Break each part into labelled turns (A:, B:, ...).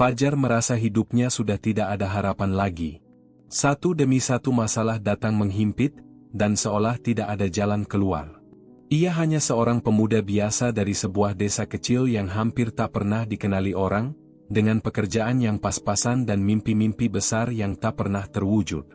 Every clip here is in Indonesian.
A: Fajar merasa hidupnya sudah tidak ada harapan lagi. Satu demi satu masalah datang menghimpit, dan seolah tidak ada jalan keluar. Ia hanya seorang pemuda biasa dari sebuah desa kecil yang hampir tak pernah dikenali orang, dengan pekerjaan yang pas-pasan dan mimpi-mimpi besar yang tak pernah terwujud.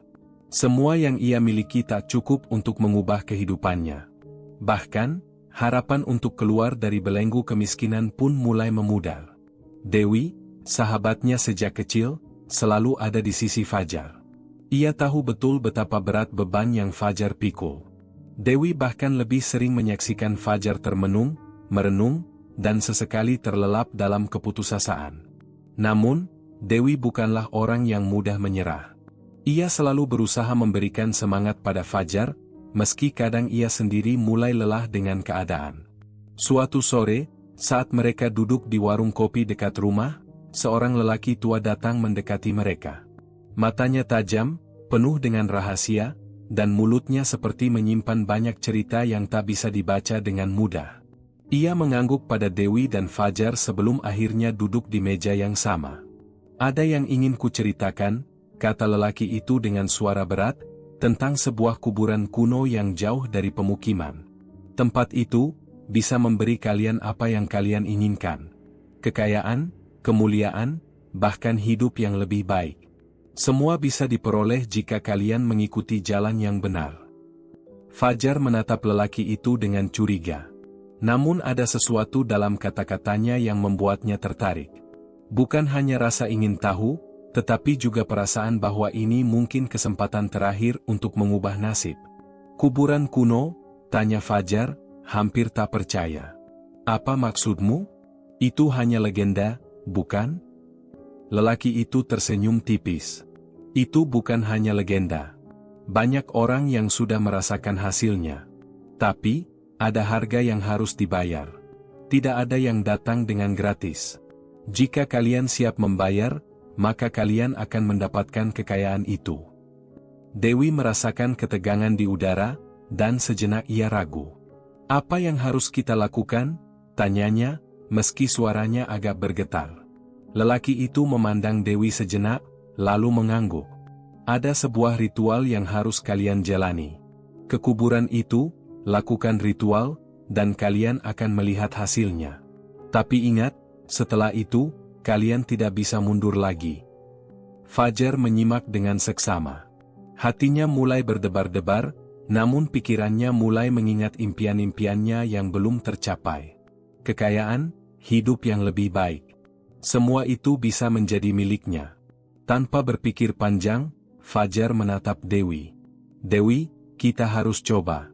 A: Semua yang ia miliki tak cukup untuk mengubah kehidupannya. Bahkan, harapan untuk keluar dari belenggu kemiskinan pun mulai memudar. Dewi, sahabatnya sejak kecil, selalu ada di sisi Fajar. Ia tahu betul betapa berat beban yang Fajar pikul. Dewi bahkan lebih sering menyaksikan Fajar termenung, merenung, dan sesekali terlelap dalam keputusasaan. Namun, Dewi bukanlah orang yang mudah menyerah. Ia selalu berusaha memberikan semangat pada Fajar, meski kadang ia sendiri mulai lelah dengan keadaan. Suatu sore, saat mereka duduk di warung kopi dekat rumah, seorang lelaki tua datang mendekati mereka. Matanya tajam, penuh dengan rahasia, dan mulutnya seperti menyimpan banyak cerita yang tak bisa dibaca dengan mudah. Ia mengangguk pada Dewi dan Fajar sebelum akhirnya duduk di meja yang sama. "Ada yang ingin kuceritakan," kata lelaki itu dengan suara berat, "tentang sebuah kuburan kuno yang jauh dari pemukiman. Tempat itu bisa memberi kalian apa yang kalian inginkan. Kekayaan, kemuliaan, bahkan hidup yang lebih baik. Semua bisa diperoleh jika kalian mengikuti jalan yang benar." Fajar menatap lelaki itu dengan curiga. Namun ada sesuatu dalam kata-katanya yang membuatnya tertarik. Bukan hanya rasa ingin tahu, tetapi juga perasaan bahwa ini mungkin kesempatan terakhir untuk mengubah nasib. "Kuburan kuno?" tanya Fajar, hampir tak percaya. "Apa maksudmu? Itu hanya legenda, bukan?" Lelaki itu tersenyum tipis. "Itu bukan hanya legenda. Banyak orang yang sudah merasakan hasilnya. Tapi, ada harga yang harus dibayar. Tidak ada yang datang dengan gratis. Jika kalian siap membayar, maka kalian akan mendapatkan kekayaan itu." Dewi merasakan ketegangan di udara, dan sejenak ia ragu. "Apa yang harus kita lakukan?" tanyanya, meski suaranya agak bergetar. Lelaki itu memandang Dewi sejenak, lalu mengangguk. "Ada sebuah ritual yang harus kalian jalani. Ke kuburan itu, lakukan ritual, dan kalian akan melihat hasilnya. Tapi ingat, setelah itu, kalian tidak bisa mundur lagi." Fajar menyimak dengan seksama. Hatinya mulai berdebar-debar, namun pikirannya mulai mengingat impian-impiannya yang belum tercapai. Kekayaan, hidup yang lebih baik. Semua itu bisa menjadi miliknya. Tanpa berpikir panjang, Fajar menatap Dewi. "Dewi, kita harus coba.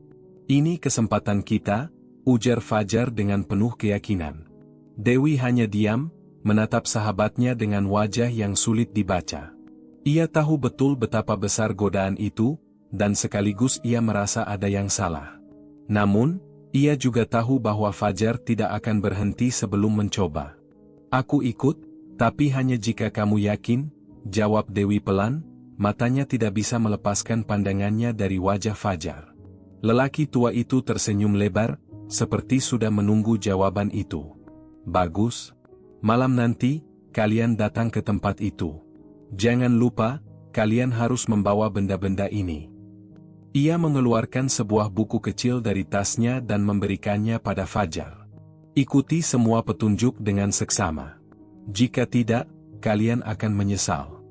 A: Ini kesempatan kita," ujar Fajar dengan penuh keyakinan. Dewi hanya diam, menatap sahabatnya dengan wajah yang sulit dibaca. Ia tahu betul betapa besar godaan itu, dan sekaligus ia merasa ada yang salah. Namun, ia juga tahu bahwa Fajar tidak akan berhenti sebelum mencoba. "Aku ikut, tapi hanya jika kamu yakin," jawab Dewi pelan, matanya tidak bisa melepaskan pandangannya dari wajah Fajar. Lelaki tua itu tersenyum lebar, seperti sudah menunggu jawaban itu. "Bagus. Malam nanti, kalian datang ke tempat itu. Jangan lupa, kalian harus membawa benda-benda ini." Ia mengeluarkan sebuah buku kecil dari tasnya dan memberikannya pada Fajar. "Ikuti semua petunjuk dengan seksama. Jika tidak, kalian akan menyesal."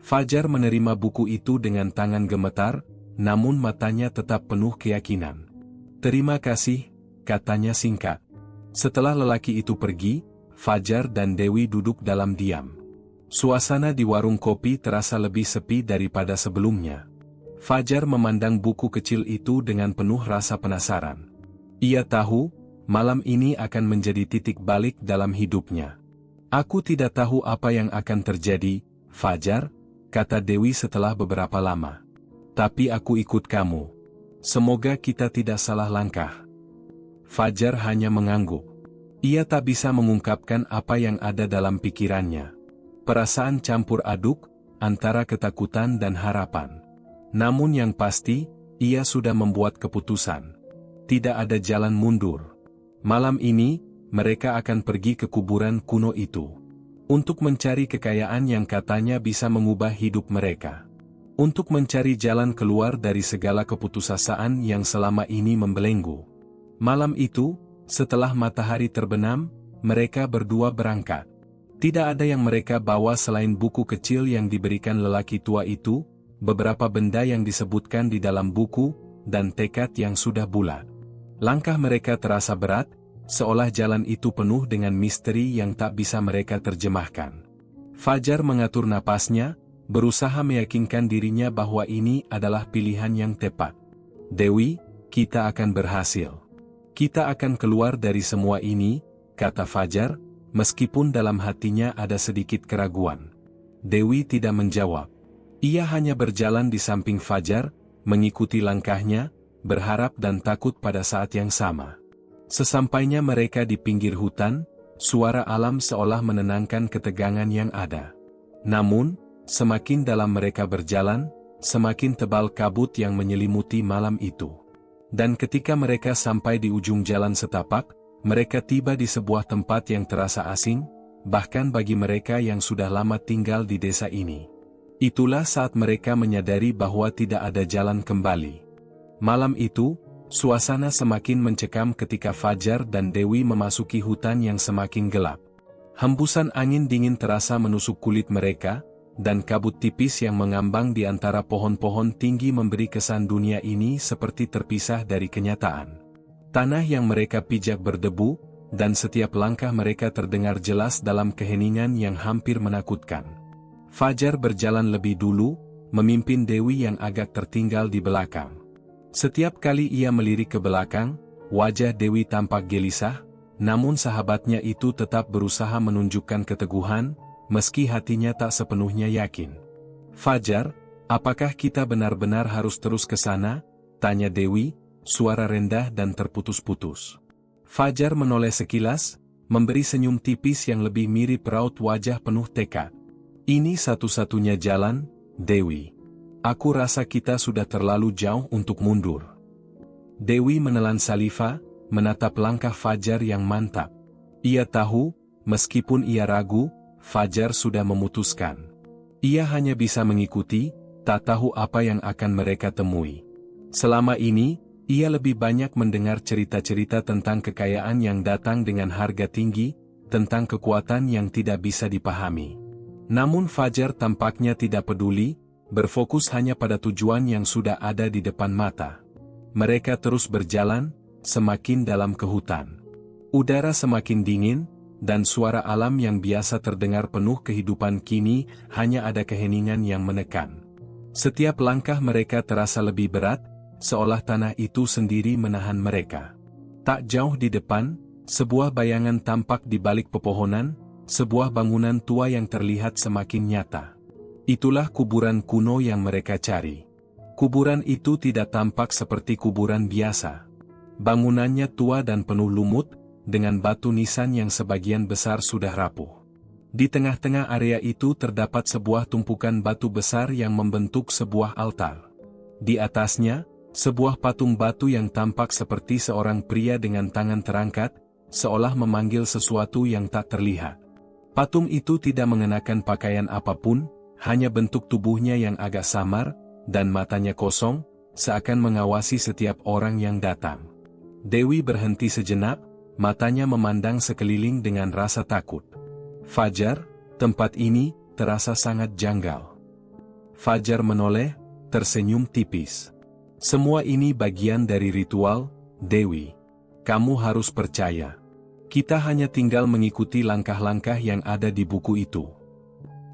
A: Fajar menerima buku itu dengan tangan gemetar, namun matanya tetap penuh keyakinan. "Terima kasih," katanya singkat. Setelah lelaki itu pergi, Fajar dan Dewi duduk dalam diam. Suasana di warung kopi terasa lebih sepi daripada sebelumnya. Fajar memandang buku kecil itu dengan penuh rasa penasaran. Ia tahu, malam ini akan menjadi titik balik dalam hidupnya. "Aku tidak tahu apa yang akan terjadi, Fajar," kata Dewi setelah beberapa lama. "Tapi aku ikut kamu. Semoga kita tidak salah langkah." Fajar hanya mengangguk. Ia tak bisa mengungkapkan apa yang ada dalam pikirannya. Perasaan campur aduk, antara ketakutan dan harapan. Namun yang pasti, ia sudah membuat keputusan. Tidak ada jalan mundur. Malam ini, mereka akan pergi ke kuburan kuno itu. Untuk mencari kekayaan yang katanya bisa mengubah hidup mereka. Untuk mencari jalan keluar dari segala keputusasaan yang selama ini membelenggu. Malam itu, setelah matahari terbenam, mereka berdua berangkat. Tidak ada yang mereka bawa selain buku kecil yang diberikan lelaki tua itu, beberapa benda yang disebutkan di dalam buku, dan tekad yang sudah bulat. Langkah mereka terasa berat, seolah jalan itu penuh dengan misteri yang tak bisa mereka terjemahkan. Fajar mengatur napasnya, berusaha meyakinkan dirinya bahwa ini adalah pilihan yang tepat. Dewi, kita akan berhasil. Kita akan keluar dari semua ini, kata Fajar, meskipun dalam hatinya ada sedikit keraguan. Dewi tidak menjawab. Ia hanya berjalan di samping Fajar, mengikuti langkahnya, berharap dan takut pada saat yang sama. Sesampainya mereka di pinggir hutan, suara alam seolah menenangkan ketegangan yang ada. Namun, semakin dalam mereka berjalan, semakin tebal kabut yang menyelimuti malam itu. Dan ketika mereka sampai di ujung jalan setapak, mereka tiba di sebuah tempat yang terasa asing, bahkan bagi mereka yang sudah lama tinggal di desa ini. Itulah saat mereka menyadari bahwa tidak ada jalan kembali. Malam itu, suasana semakin mencekam ketika Fajar dan Dewi memasuki hutan yang semakin gelap. Hembusan angin dingin terasa menusuk kulit mereka, dan kabut tipis yang mengambang di antara pohon-pohon tinggi memberi kesan dunia ini seperti terpisah dari kenyataan. Tanah yang mereka pijak berdebu, dan setiap langkah mereka terdengar jelas dalam keheningan yang hampir menakutkan. Fajar berjalan lebih dulu, memimpin Dewi yang agak tertinggal di belakang. Setiap kali ia melirik ke belakang, wajah Dewi tampak gelisah, namun sahabatnya itu tetap berusaha menunjukkan keteguhan, meski hatinya tak sepenuhnya yakin. Fajar, apakah kita benar-benar harus terus ke sana? Tanya Dewi, suara rendah dan terputus-putus. Fajar menoleh sekilas, memberi senyum tipis yang lebih mirip raut wajah penuh tekad. Ini satu-satunya jalan, Dewi. Aku rasa kita sudah terlalu jauh untuk mundur. Dewi menelan saliva, menatap langkah Fajar yang mantap. Ia tahu, meskipun ia ragu, Fajar sudah memutuskan. Ia hanya bisa mengikuti, tak tahu apa yang akan mereka temui. Selama ini, ia lebih banyak mendengar cerita-cerita tentang kekayaan yang datang dengan harga tinggi, tentang kekuatan yang tidak bisa dipahami. Namun Fajar tampaknya tidak peduli, berfokus hanya pada tujuan yang sudah ada di depan mata. Mereka terus berjalan, semakin dalam ke hutan. Udara semakin dingin, dan suara alam yang biasa terdengar penuh kehidupan kini, hanya ada keheningan yang menekan. Setiap langkah mereka terasa lebih berat, seolah tanah itu sendiri menahan mereka. Tak jauh di depan, sebuah bayangan tampak di balik pepohonan, sebuah bangunan tua yang terlihat semakin nyata. Itulah kuburan kuno yang mereka cari. Kuburan itu tidak tampak seperti kuburan biasa. Bangunannya tua dan penuh lumut, dengan batu nisan yang sebagian besar sudah rapuh. Di tengah-tengah area itu terdapat sebuah tumpukan batu besar yang membentuk sebuah altar. Di atasnya, sebuah patung batu yang tampak seperti seorang pria dengan tangan terangkat, seolah memanggil sesuatu yang tak terlihat. Patung itu tidak mengenakan pakaian apapun, hanya bentuk tubuhnya yang agak samar, dan matanya kosong, seakan mengawasi setiap orang yang datang. Dewi berhenti sejenak, matanya memandang sekeliling dengan rasa takut. Fajar, tempat ini terasa sangat janggal. Fajar menoleh, tersenyum tipis. Semua ini bagian dari ritual, Dewi. Kamu harus percaya. Kita hanya tinggal mengikuti langkah-langkah yang ada di buku itu.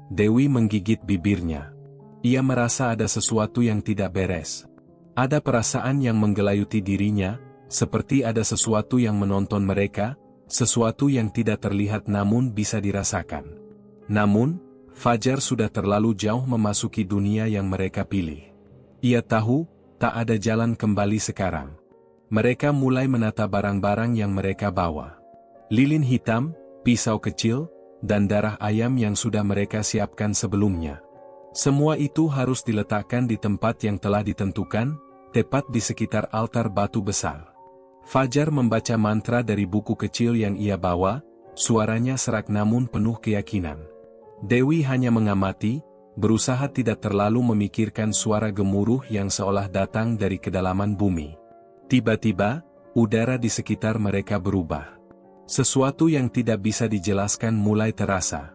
A: Dewi menggigit bibirnya. Ia merasa ada sesuatu yang tidak beres. Ada perasaan yang menggelayuti dirinya, seperti ada sesuatu yang menonton mereka, sesuatu yang tidak terlihat namun bisa dirasakan. Namun, Fajar sudah terlalu jauh memasuki dunia yang mereka pilih. Ia tahu, tak ada jalan kembali sekarang. Mereka mulai menata barang-barang yang mereka bawa. Lilin hitam, pisau kecil, dan darah ayam yang sudah mereka siapkan sebelumnya. Semua itu harus diletakkan di tempat yang telah ditentukan, tepat di sekitar altar batu besar. Fajar membaca mantra dari buku kecil yang ia bawa, suaranya serak namun penuh keyakinan. Dewi hanya mengamati, berusaha tidak terlalu memikirkan suara gemuruh yang seolah datang dari kedalaman bumi. Tiba-tiba, udara di sekitar mereka berubah. Sesuatu yang tidak bisa dijelaskan mulai terasa.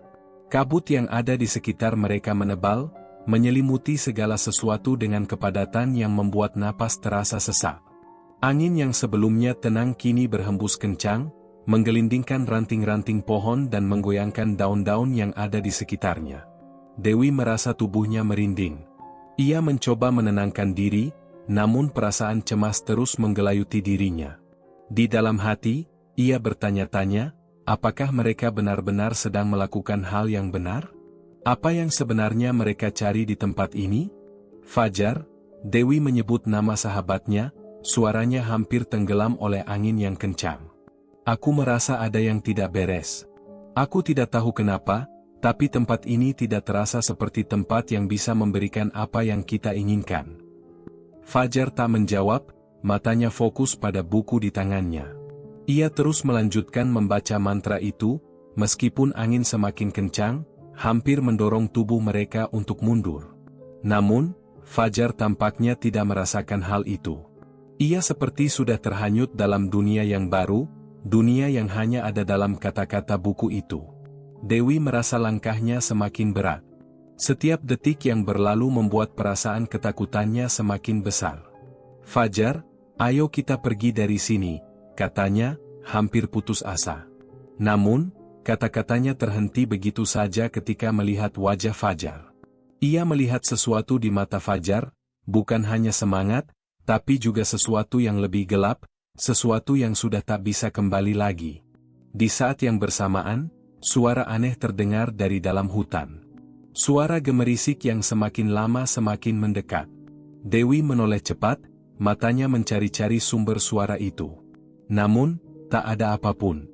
A: Kabut yang ada di sekitar mereka menebal, menyelimuti segala sesuatu dengan kepadatan yang membuat napas terasa sesak. Angin yang sebelumnya tenang kini berhembus kencang, menggelindingkan ranting-ranting pohon dan menggoyangkan daun-daun yang ada di sekitarnya. Dewi merasa tubuhnya merinding. Ia mencoba menenangkan diri, namun perasaan cemas terus menggelayuti dirinya. Di dalam hati, ia bertanya-tanya, apakah mereka benar-benar sedang melakukan hal yang benar? Apa yang sebenarnya mereka cari di tempat ini? Fajar, Dewi menyebut nama sahabatnya, suaranya hampir tenggelam oleh angin yang kencang. Aku merasa ada yang tidak beres. Aku tidak tahu kenapa, tapi tempat ini tidak terasa seperti tempat yang bisa memberikan apa yang kita inginkan. Fajar tak menjawab, matanya fokus pada buku di tangannya. Ia terus melanjutkan membaca mantra itu, meskipun angin semakin kencang, hampir mendorong tubuh mereka untuk mundur. Namun, Fajar tampaknya tidak merasakan hal itu. Ia seperti sudah terhanyut dalam dunia yang baru, dunia yang hanya ada dalam kata-kata buku itu. Dewi merasa langkahnya semakin berat. Setiap detik yang berlalu membuat perasaan ketakutannya semakin besar. Fajar, ayo kita pergi dari sini, katanya, hampir putus asa. Namun, kata-katanya terhenti begitu saja ketika melihat wajah Fajar. Ia melihat sesuatu di mata Fajar, bukan hanya semangat, tapi juga sesuatu yang lebih gelap, sesuatu yang sudah tak bisa kembali lagi. Di saat yang bersamaan, suara aneh terdengar dari dalam hutan. Suara gemerisik yang semakin lama semakin mendekat. Dewi menoleh cepat, matanya mencari-cari sumber suara itu. Namun, tak ada apapun.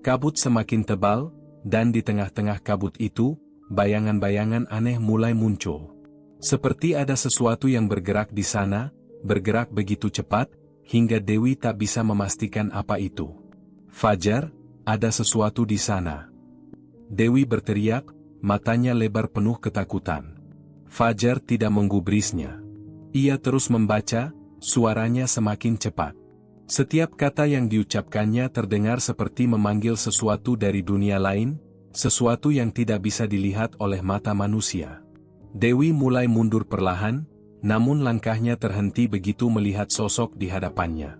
A: Kabut semakin tebal, dan di tengah-tengah kabut itu, bayangan-bayangan aneh mulai muncul. Seperti ada sesuatu yang bergerak di sana, bergerak begitu cepat, hingga Dewi tak bisa memastikan apa itu. Fajar, ada sesuatu di sana. Dewi berteriak, matanya lebar penuh ketakutan. Fajar tidak menggubrisnya. Ia terus membaca, suaranya semakin cepat. Setiap kata yang diucapkannya terdengar seperti memanggil sesuatu dari dunia lain, sesuatu yang tidak bisa dilihat oleh mata manusia. Dewi mulai mundur perlahan, namun langkahnya terhenti begitu melihat sosok di hadapannya.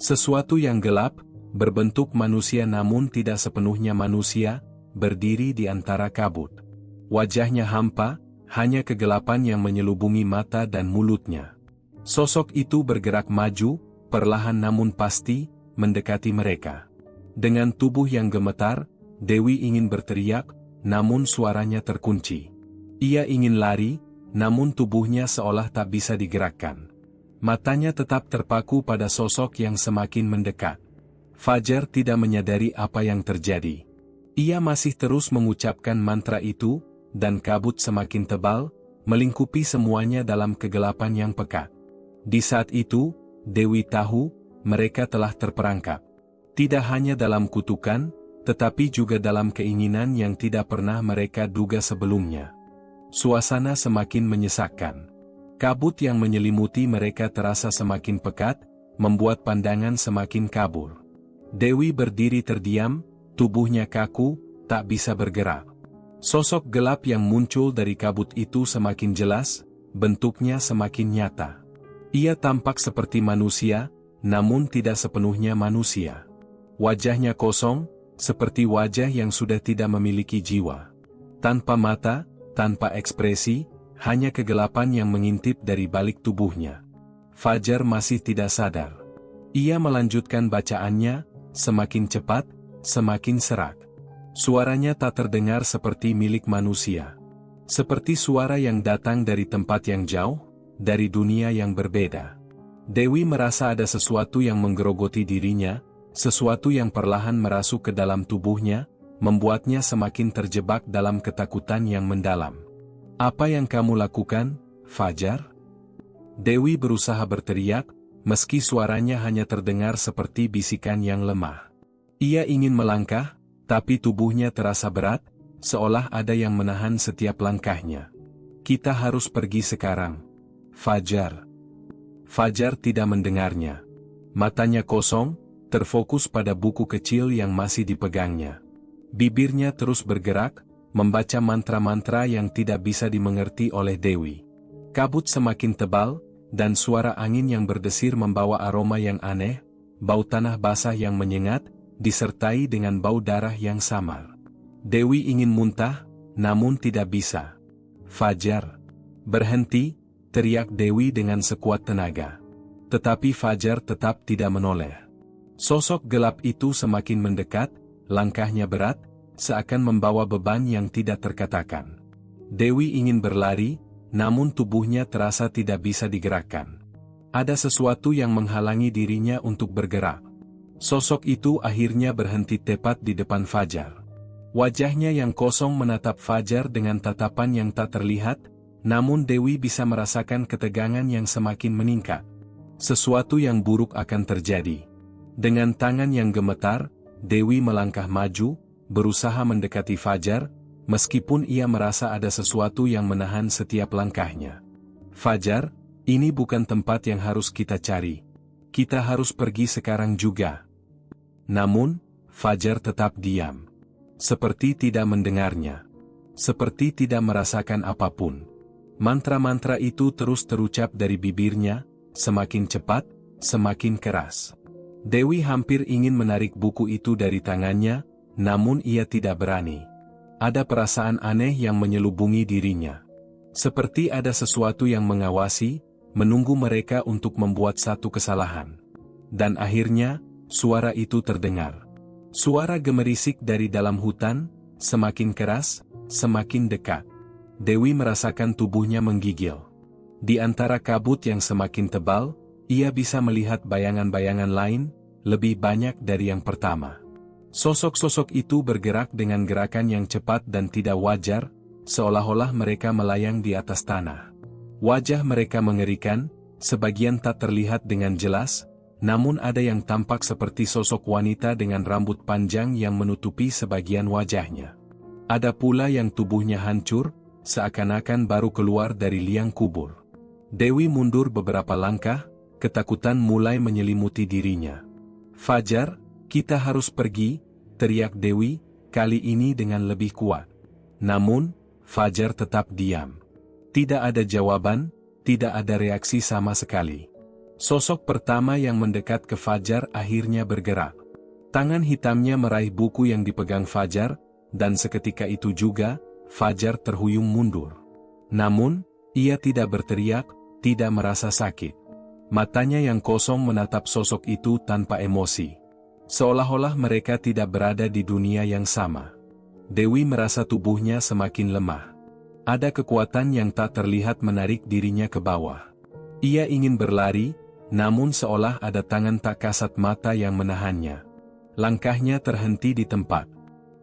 A: Sesuatu yang gelap, berbentuk manusia namun tidak sepenuhnya manusia, berdiri di antara kabut. Wajahnya hampa, hanya kegelapan yang menyelubungi mata dan mulutnya. Sosok itu bergerak maju, perlahan namun pasti, mendekati mereka. Dengan tubuh yang gemetar, Dewi ingin berteriak, namun suaranya terkunci. Ia ingin lari, namun tubuhnya seolah tak bisa digerakkan. Matanya tetap terpaku pada sosok yang semakin mendekat. Fajar tidak menyadari apa yang terjadi. Ia masih terus mengucapkan mantra itu, dan kabut semakin tebal, melingkupi semuanya dalam kegelapan yang pekat. Di saat itu, Dewi tahu, mereka telah terperangkap. Tidak hanya dalam kutukan, tetapi juga dalam keinginan yang tidak pernah mereka duga sebelumnya. Suasana semakin menyesakkan. Kabut yang menyelimuti mereka terasa semakin pekat, membuat pandangan semakin kabur. Dewi berdiri terdiam, tubuhnya kaku, tak bisa bergerak. Sosok gelap yang muncul dari kabut itu semakin jelas, bentuknya semakin nyata. Ia tampak seperti manusia, namun tidak sepenuhnya manusia. Wajahnya kosong, seperti wajah yang sudah tidak memiliki jiwa. Tanpa mata, tanpa ekspresi, hanya kegelapan yang mengintip dari balik tubuhnya. Fajar masih tidak sadar. Ia melanjutkan bacaannya, semakin cepat, semakin serak. Suaranya tak terdengar seperti milik manusia. Seperti suara yang datang dari tempat yang jauh, dari dunia yang berbeda. Dewi merasa ada sesuatu yang menggerogoti dirinya, sesuatu yang perlahan merasuk ke dalam tubuhnya, membuatnya semakin terjebak dalam ketakutan yang mendalam. Apa yang kamu lakukan, Fajar? Dewi berusaha berteriak, meski suaranya hanya terdengar seperti bisikan yang lemah. Ia ingin melangkah, tapi tubuhnya terasa berat, seolah ada yang menahan setiap langkahnya. Kita harus pergi sekarang. Fajar. Fajar tidak mendengarnya. Matanya kosong, terfokus pada buku kecil yang masih dipegangnya. Bibirnya terus bergerak, membaca mantra-mantra yang tidak bisa dimengerti oleh Dewi. Kabut semakin tebal, dan suara angin yang berdesir membawa aroma yang aneh, bau tanah basah yang menyengat, disertai dengan bau darah yang samar. Dewi ingin muntah, namun tidak bisa. Fajar. Berhenti, teriak Dewi dengan sekuat tenaga. Tetapi Fajar tetap tidak menoleh. Sosok gelap itu semakin mendekat, langkahnya berat, seakan membawa beban yang tidak terkatakan. Dewi ingin berlari, namun tubuhnya terasa tidak bisa digerakkan. Ada sesuatu yang menghalangi dirinya untuk bergerak. Sosok itu akhirnya berhenti tepat di depan Fajar. Wajahnya yang kosong menatap Fajar dengan tatapan yang tak terlihat, namun Dewi bisa merasakan ketegangan yang semakin meningkat. Sesuatu yang buruk akan terjadi. Dengan tangan yang gemetar, Dewi melangkah maju, berusaha mendekati Fajar, meskipun ia merasa ada sesuatu yang menahan setiap langkahnya. Fajar, ini bukan tempat yang harus kita cari. Kita harus pergi sekarang juga. Namun, Fajar tetap diam. Seperti tidak mendengarnya. Seperti tidak merasakan apapun. Mantra-mantra itu terus terucap dari bibirnya, semakin cepat, semakin keras. Dewi hampir ingin menarik buku itu dari tangannya, namun ia tidak berani. Ada perasaan aneh yang menyelubungi dirinya. Seperti ada sesuatu yang mengawasi, menunggu mereka untuk membuat satu kesalahan. Dan akhirnya, suara itu terdengar. Suara gemerisik dari dalam hutan, semakin keras, semakin dekat. Dewi merasakan tubuhnya menggigil. Di antara kabut yang semakin tebal, ia bisa melihat bayangan-bayangan lain, lebih banyak dari yang pertama. Sosok-sosok itu bergerak dengan gerakan yang cepat dan tidak wajar, seolah-olah mereka melayang di atas tanah. Wajah mereka mengerikan, sebagian tak terlihat dengan jelas, namun ada yang tampak seperti sosok wanita dengan rambut panjang yang menutupi sebagian wajahnya. Ada pula yang tubuhnya hancur, seakan-akan baru keluar dari liang kubur. Dewi mundur beberapa langkah, ketakutan mulai menyelimuti dirinya. Fajar, kita harus pergi, teriak Dewi, kali ini dengan lebih kuat. Namun, Fajar tetap diam. Tidak ada jawaban, tidak ada reaksi sama sekali. Sosok pertama yang mendekat ke Fajar akhirnya bergerak. Tangan hitamnya meraih buku yang dipegang Fajar, dan seketika itu juga, Fajar terhuyung mundur. Namun, ia tidak berteriak, tidak merasa sakit. Matanya yang kosong menatap sosok itu tanpa emosi. Seolah-olah mereka tidak berada di dunia yang sama. Dewi merasa tubuhnya semakin lemah. Ada kekuatan yang tak terlihat menarik dirinya ke bawah. Ia ingin berlari, namun seolah ada tangan tak kasat mata yang menahannya. Langkahnya terhenti di tempat.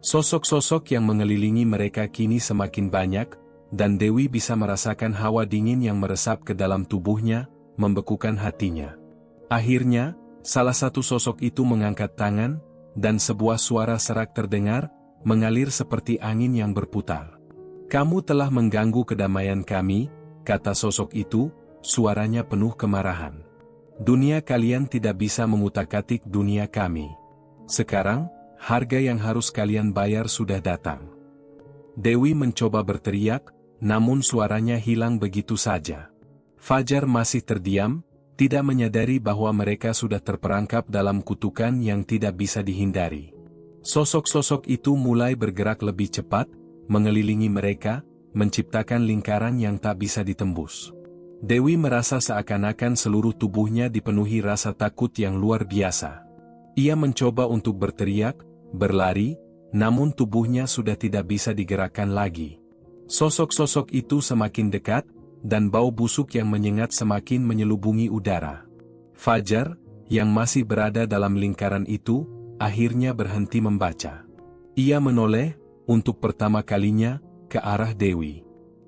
A: Sosok-sosok yang mengelilingi mereka kini semakin banyak, dan Dewi bisa merasakan hawa dingin yang meresap ke dalam tubuhnya, membekukan hatinya. Akhirnya, salah satu sosok itu mengangkat tangan, dan sebuah suara serak terdengar, mengalir seperti angin yang berputar. "Kamu telah mengganggu kedamaian kami," kata sosok itu, suaranya penuh kemarahan. "Dunia kalian tidak bisa mengutak-atik dunia kami. Sekarang, harga yang harus kalian bayar sudah datang." Dewi mencoba berteriak, namun suaranya hilang begitu saja. Fajar masih terdiam, tidak menyadari bahwa mereka sudah terperangkap dalam kutukan yang tidak bisa dihindari. Sosok-sosok itu mulai bergerak lebih cepat, mengelilingi mereka, menciptakan lingkaran yang tak bisa ditembus. Dewi merasa seakan-akan seluruh tubuhnya dipenuhi rasa takut yang luar biasa. Ia mencoba untuk berteriak, berlari, namun tubuhnya sudah tidak bisa digerakkan lagi. Sosok-sosok itu semakin dekat, dan bau busuk yang menyengat semakin menyelubungi udara. Fajar, yang masih berada dalam lingkaran itu, akhirnya berhenti membaca. Ia menoleh, untuk pertama kalinya, ke arah Dewi.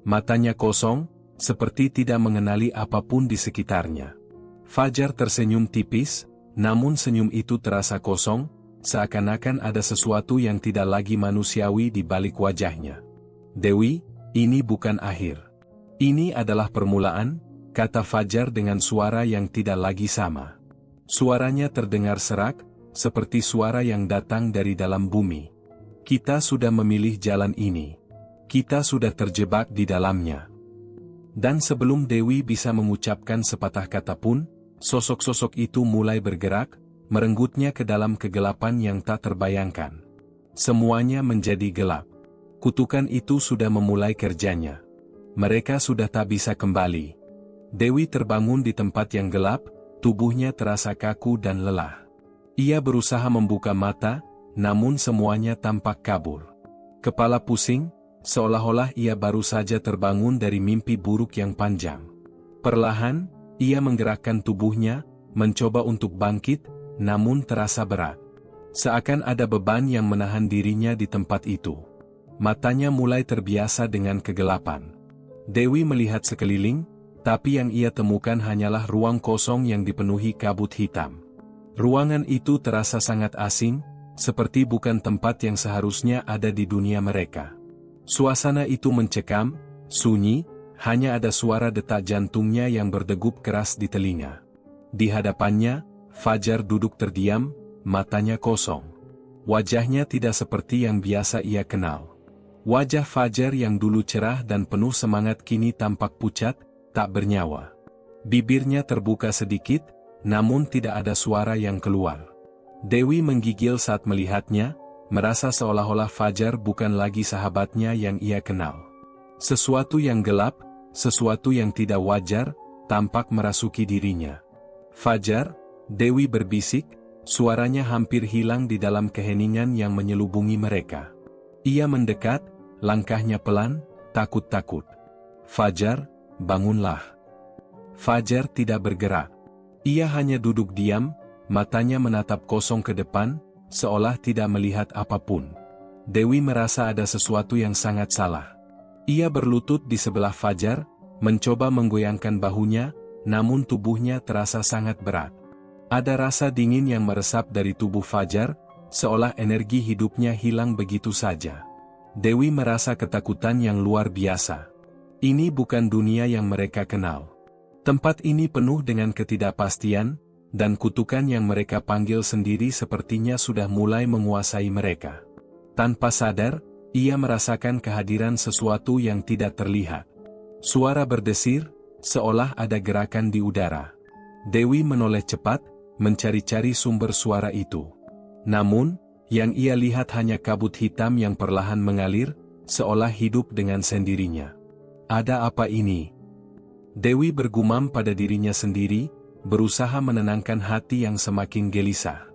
A: Matanya kosong, seperti tidak mengenali apapun di sekitarnya. Fajar tersenyum tipis, namun senyum itu terasa kosong, seakan-akan ada sesuatu yang tidak lagi manusiawi di balik wajahnya. "Dewi, ini bukan akhir. Ini adalah permulaan," kata Fajar dengan suara yang tidak lagi sama. Suaranya terdengar serak, seperti suara yang datang dari dalam bumi. "Kita sudah memilih jalan ini. Kita sudah terjebak di dalamnya." Dan sebelum Dewi bisa mengucapkan sepatah kata pun, sosok-sosok itu mulai bergerak, merenggutnya ke dalam kegelapan yang tak terbayangkan. Semuanya menjadi gelap. Kutukan itu sudah memulai kerjanya. Mereka sudah tak bisa kembali. Dewi terbangun di tempat yang gelap, tubuhnya terasa kaku dan lelah. Ia berusaha membuka mata, namun semuanya tampak kabur. Kepala pusing, seolah-olah ia baru saja terbangun dari mimpi buruk yang panjang. Perlahan, ia menggerakkan tubuhnya, mencoba untuk bangkit, namun terasa berat. Seakan ada beban yang menahan dirinya di tempat itu. Matanya mulai terbiasa dengan kegelapan. Dewi melihat sekeliling, tapi yang ia temukan hanyalah ruang kosong yang dipenuhi kabut hitam. Ruangan itu terasa sangat asing, seperti bukan tempat yang seharusnya ada di dunia mereka. Suasana itu mencekam, sunyi, hanya ada suara detak jantungnya yang berdegup keras di telinga. Di hadapannya, Fajar duduk terdiam, matanya kosong. Wajahnya tidak seperti yang biasa ia kenal. Wajah Fajar yang dulu cerah dan penuh semangat kini tampak pucat, tak bernyawa. Bibirnya terbuka sedikit, namun tidak ada suara yang keluar. Dewi menggigil saat melihatnya, merasa seolah-olah Fajar bukan lagi sahabatnya yang ia kenal. Sesuatu yang gelap, sesuatu yang tidak wajar, tampak merasuki dirinya. "Fajar," Dewi berbisik, suaranya hampir hilang di dalam keheningan yang menyelubungi mereka. Ia mendekat, langkahnya pelan, takut-takut. "Fajar, bangunlah." Fajar tidak bergerak. Ia hanya duduk diam, matanya menatap kosong ke depan, seolah tidak melihat apapun. Dewi merasa ada sesuatu yang sangat salah. Ia berlutut di sebelah Fajar, mencoba menggoyangkan bahunya, namun tubuhnya terasa sangat berat. Ada rasa dingin yang meresap dari tubuh Fajar, seolah energi hidupnya hilang begitu saja. Dewi merasa ketakutan yang luar biasa. Ini bukan dunia yang mereka kenal. Tempat ini penuh dengan ketidakpastian, dan kutukan yang mereka panggil sendiri sepertinya sudah mulai menguasai mereka. Tanpa sadar, ia merasakan kehadiran sesuatu yang tidak terlihat. Suara berdesir, seolah ada gerakan di udara. Dewi menoleh cepat, mencari-cari sumber suara itu. Namun, yang ia lihat hanya kabut hitam yang perlahan mengalir, seolah hidup dengan sendirinya. "Ada apa ini?" Dewi bergumam pada dirinya sendiri, berusaha menenangkan hati yang semakin gelisah.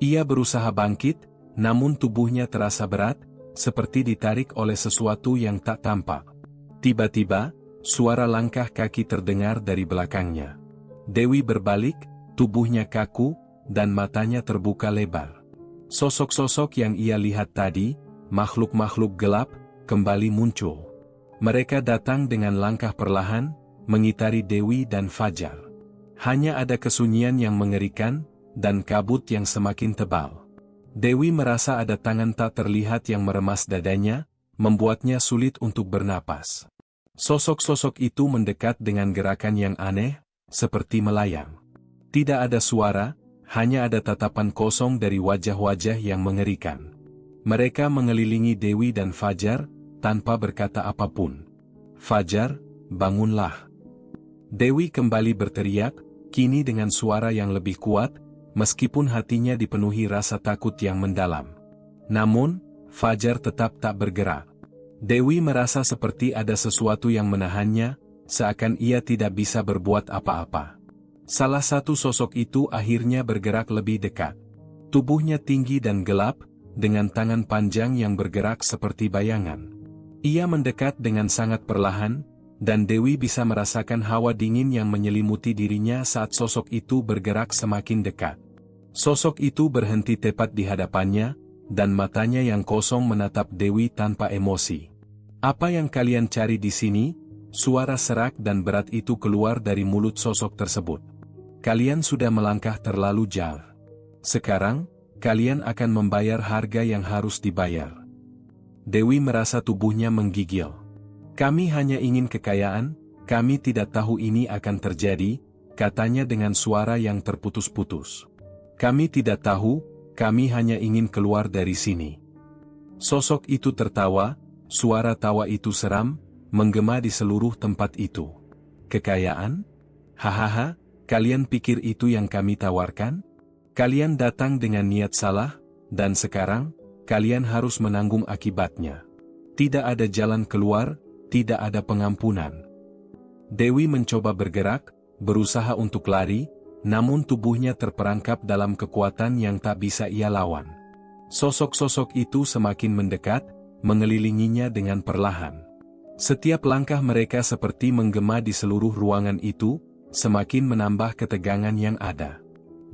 A: Ia berusaha bangkit, namun tubuhnya terasa berat, seperti ditarik oleh sesuatu yang tak tampak. Tiba-tiba, suara langkah kaki terdengar dari belakangnya. Dewi berbalik, tubuhnya kaku, dan matanya terbuka lebar. Sosok-sosok yang ia lihat tadi, makhluk-makhluk gelap, kembali muncul. Mereka datang dengan langkah perlahan, mengitari Dewi dan Fajar. Hanya ada kesunyian yang mengerikan, dan kabut yang semakin tebal. Dewi merasa ada tangan tak terlihat yang meremas dadanya, membuatnya sulit untuk bernapas. Sosok-sosok itu mendekat dengan gerakan yang aneh, seperti melayang. Tidak ada suara, hanya ada tatapan kosong dari wajah-wajah yang mengerikan. Mereka mengelilingi Dewi dan Fajar, tanpa berkata apapun. "Fajar, bangunlah." Dewi kembali berteriak, kini dengan suara yang lebih kuat, meskipun hatinya dipenuhi rasa takut yang mendalam. Namun, Fajar tetap tak bergerak. Dewi merasa seperti ada sesuatu yang menahannya, seakan ia tidak bisa berbuat apa-apa. Salah satu sosok itu akhirnya bergerak lebih dekat. Tubuhnya tinggi dan gelap, dengan tangan panjang yang bergerak seperti bayangan. Ia mendekat dengan sangat perlahan, dan Dewi bisa merasakan hawa dingin yang menyelimuti dirinya saat sosok itu bergerak semakin dekat. Sosok itu berhenti tepat di hadapannya, dan matanya yang kosong menatap Dewi tanpa emosi. "Apa yang kalian cari di sini?" Suara serak dan berat itu keluar dari mulut sosok tersebut. "Kalian sudah melangkah terlalu jauh. Sekarang, kalian akan membayar harga yang harus dibayar. Dewi merasa tubuhnya menggigil. Kami hanya ingin kekayaan, kami tidak tahu ini akan terjadi, katanya dengan suara yang terputus-putus. Kami tidak tahu, kami hanya ingin keluar dari sini. Sosok itu tertawa, suara tawa itu seram, menggema di seluruh tempat itu. Kekayaan? Hahaha, kalian pikir itu yang kami tawarkan? Kalian datang dengan niat salah, dan sekarang, kalian harus menanggung akibatnya. Tidak ada jalan keluar, tidak ada pengampunan. Dewi mencoba bergerak, berusaha untuk lari, namun tubuhnya terperangkap dalam kekuatan yang tak bisa ia lawan. Sosok-sosok itu semakin mendekat, mengelilinginya dengan perlahan. Setiap langkah mereka seperti menggema di seluruh ruangan itu, semakin menambah ketegangan yang ada.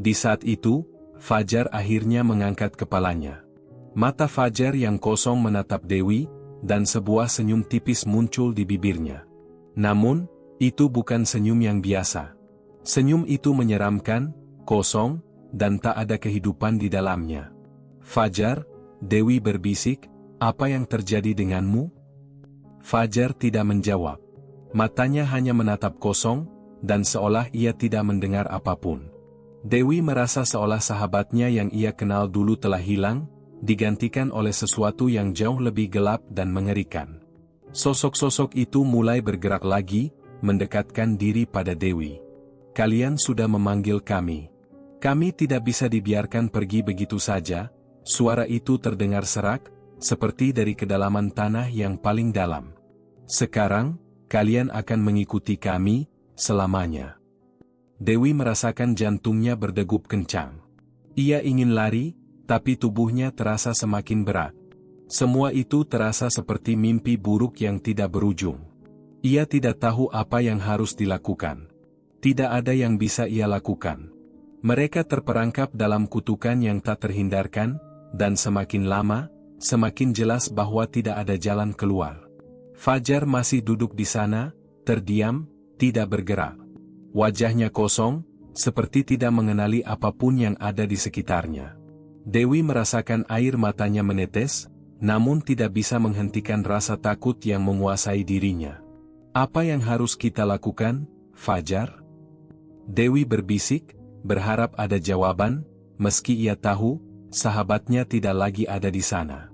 A: Di saat itu, Fajar akhirnya mengangkat kepalanya. Mata Fajar yang kosong menatap Dewi, dan sebuah senyum tipis muncul di bibirnya. Namun, itu bukan senyum yang biasa. Senyum itu menyeramkan, kosong, dan tak ada kehidupan di dalamnya. Fajar, Dewi berbisik, apa yang terjadi denganmu? Fajar tidak menjawab. Matanya hanya menatap kosong, dan seolah ia tidak mendengar apapun. Dewi merasa seolah sahabatnya yang ia kenal dulu telah hilang, digantikan oleh sesuatu yang jauh lebih gelap dan mengerikan. Sosok-sosok itu mulai bergerak lagi, mendekatkan diri pada Dewi. Kalian sudah memanggil kami. Kami tidak bisa dibiarkan pergi begitu saja. Suara itu terdengar serak, seperti dari kedalaman tanah yang paling dalam. Sekarang, kalian akan mengikuti kami, selamanya. Dewi merasakan jantungnya berdegup kencang. Ia ingin lari, tapi tubuhnya terasa semakin berat. Semua itu terasa seperti mimpi buruk yang tidak berujung. Ia tidak tahu apa yang harus dilakukan. Tidak ada yang bisa ia lakukan. Mereka terperangkap dalam kutukan yang tak terhindarkan, dan semakin lama, semakin jelas bahwa tidak ada jalan keluar. Fajar masih duduk di sana, terdiam, tidak bergerak. Wajahnya kosong, seperti tidak mengenali apapun yang ada di sekitarnya. Dewi merasakan air matanya menetes, namun tidak bisa menghentikan rasa takut yang menguasai dirinya. Apa yang harus kita lakukan, Fajar? Dewi berbisik, berharap ada jawaban, meski ia tahu, sahabatnya tidak lagi ada di sana.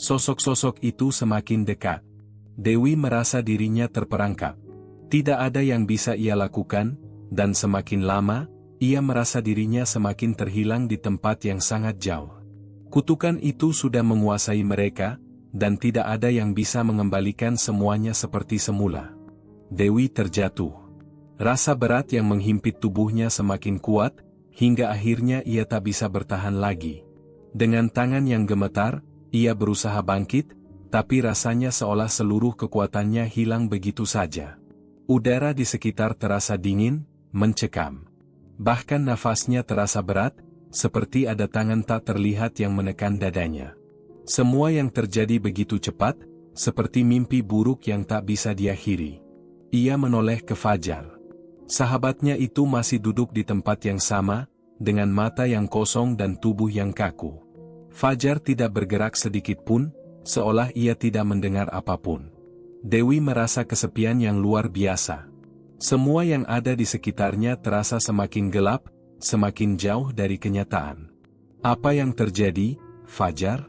A: Sosok-sosok itu semakin dekat. Dewi merasa dirinya terperangkap. Tidak ada yang bisa ia lakukan, dan semakin lama, ia merasa dirinya semakin terhilang di tempat yang sangat jauh. Kutukan itu sudah menguasai mereka, dan tidak ada yang bisa mengembalikan semuanya seperti semula. Dewi terjatuh. Rasa berat yang menghimpit tubuhnya semakin kuat, hingga akhirnya ia tak bisa bertahan lagi. Dengan tangan yang gemetar, ia berusaha bangkit, tapi rasanya seolah seluruh kekuatannya hilang begitu saja. Udara di sekitar terasa dingin, mencekam. Bahkan nafasnya terasa berat, seperti ada tangan tak terlihat yang menekan dadanya. Semua yang terjadi begitu cepat, seperti mimpi buruk yang tak bisa diakhiri. Ia menoleh ke Fajar. Sahabatnya itu masih duduk di tempat yang sama, dengan mata yang kosong dan tubuh yang kaku. Fajar tidak bergerak sedikit pun, seolah ia tidak mendengar apapun. Dewi merasa kesepian yang luar biasa. Semua yang ada di sekitarnya terasa semakin gelap, semakin jauh dari kenyataan. Apa yang terjadi, Fajar?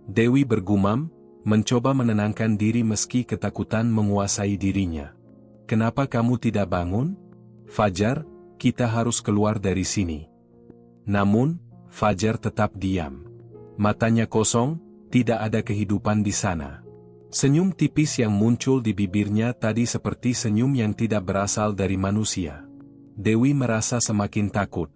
A: Dewi bergumam, mencoba menenangkan diri meski ketakutan menguasai dirinya. Kenapa kamu tidak bangun? Fajar, kita harus keluar dari sini. Namun, Fajar tetap diam. Matanya kosong, tidak ada kehidupan di sana. Senyum tipis yang muncul di bibirnya tadi seperti senyum yang tidak berasal dari manusia. Dewi merasa semakin takut.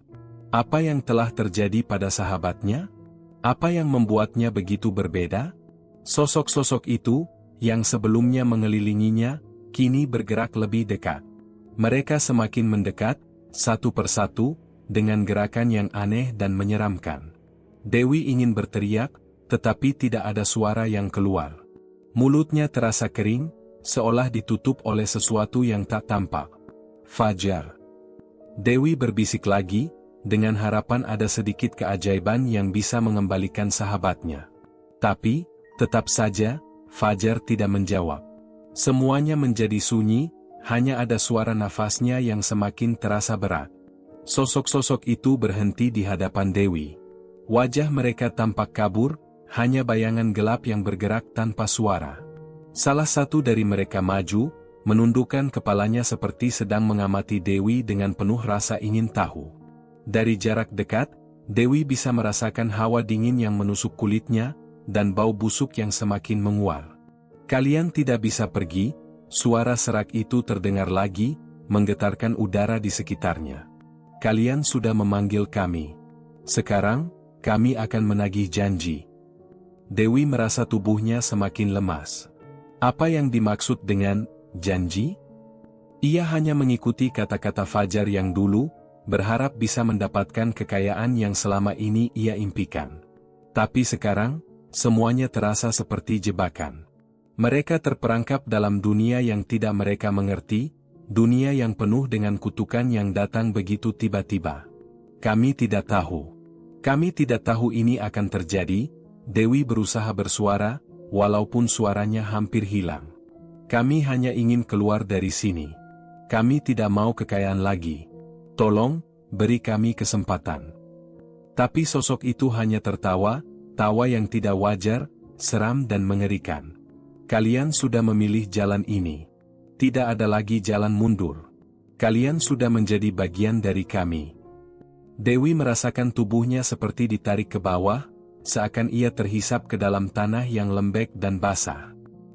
A: Apa yang telah terjadi pada sahabatnya? Apa yang membuatnya begitu berbeda? Sosok-sosok itu, yang sebelumnya mengelilinginya, kini bergerak lebih dekat. Mereka semakin mendekat, satu persatu, dengan gerakan yang aneh dan menyeramkan. Dewi ingin berteriak, tetapi tidak ada suara yang keluar. Mulutnya terasa kering, seolah ditutup oleh sesuatu yang tak tampak. Fajar. Dewi berbisik lagi, dengan harapan ada sedikit keajaiban yang bisa mengembalikan sahabatnya. Tapi, tetap saja, Fajar tidak menjawab. Semuanya menjadi sunyi, hanya ada suara nafasnya yang semakin terasa berat. Sosok-sosok itu berhenti di hadapan Dewi. Wajah mereka tampak kabur, hanya bayangan gelap yang bergerak tanpa suara. Salah satu dari mereka maju, menundukkan kepalanya seperti sedang mengamati Dewi dengan penuh rasa ingin tahu. Dari jarak dekat, Dewi bisa merasakan hawa dingin yang menusuk kulitnya, dan bau busuk yang semakin menguar. Kalian tidak bisa pergi, suara serak itu terdengar lagi, menggetarkan udara di sekitarnya. Kalian sudah memanggil kami. Sekarang, kami akan menagih janji. Dewi merasa tubuhnya semakin lemas. Apa yang dimaksud dengan janji? Ia hanya mengikuti kata-kata Fajar yang dulu, berharap bisa mendapatkan kekayaan yang selama ini ia impikan. Tapi sekarang, semuanya terasa seperti jebakan. Mereka terperangkap dalam dunia yang tidak mereka mengerti, dunia yang penuh dengan kutukan yang datang begitu tiba-tiba. Kami tidak tahu. Kami tidak tahu ini akan terjadi. Dewi berusaha bersuara, walaupun suaranya hampir hilang. Kami hanya ingin keluar dari sini. Kami tidak mau kekayaan lagi. Tolong, beri kami kesempatan. Tapi sosok itu hanya tertawa, tawa yang tidak wajar, seram dan mengerikan. Kalian sudah memilih jalan ini. Tidak ada lagi jalan mundur. Kalian sudah menjadi bagian dari kami. Dewi merasakan tubuhnya seperti ditarik ke bawah, seakan ia terhisap ke dalam tanah yang lembek dan basah.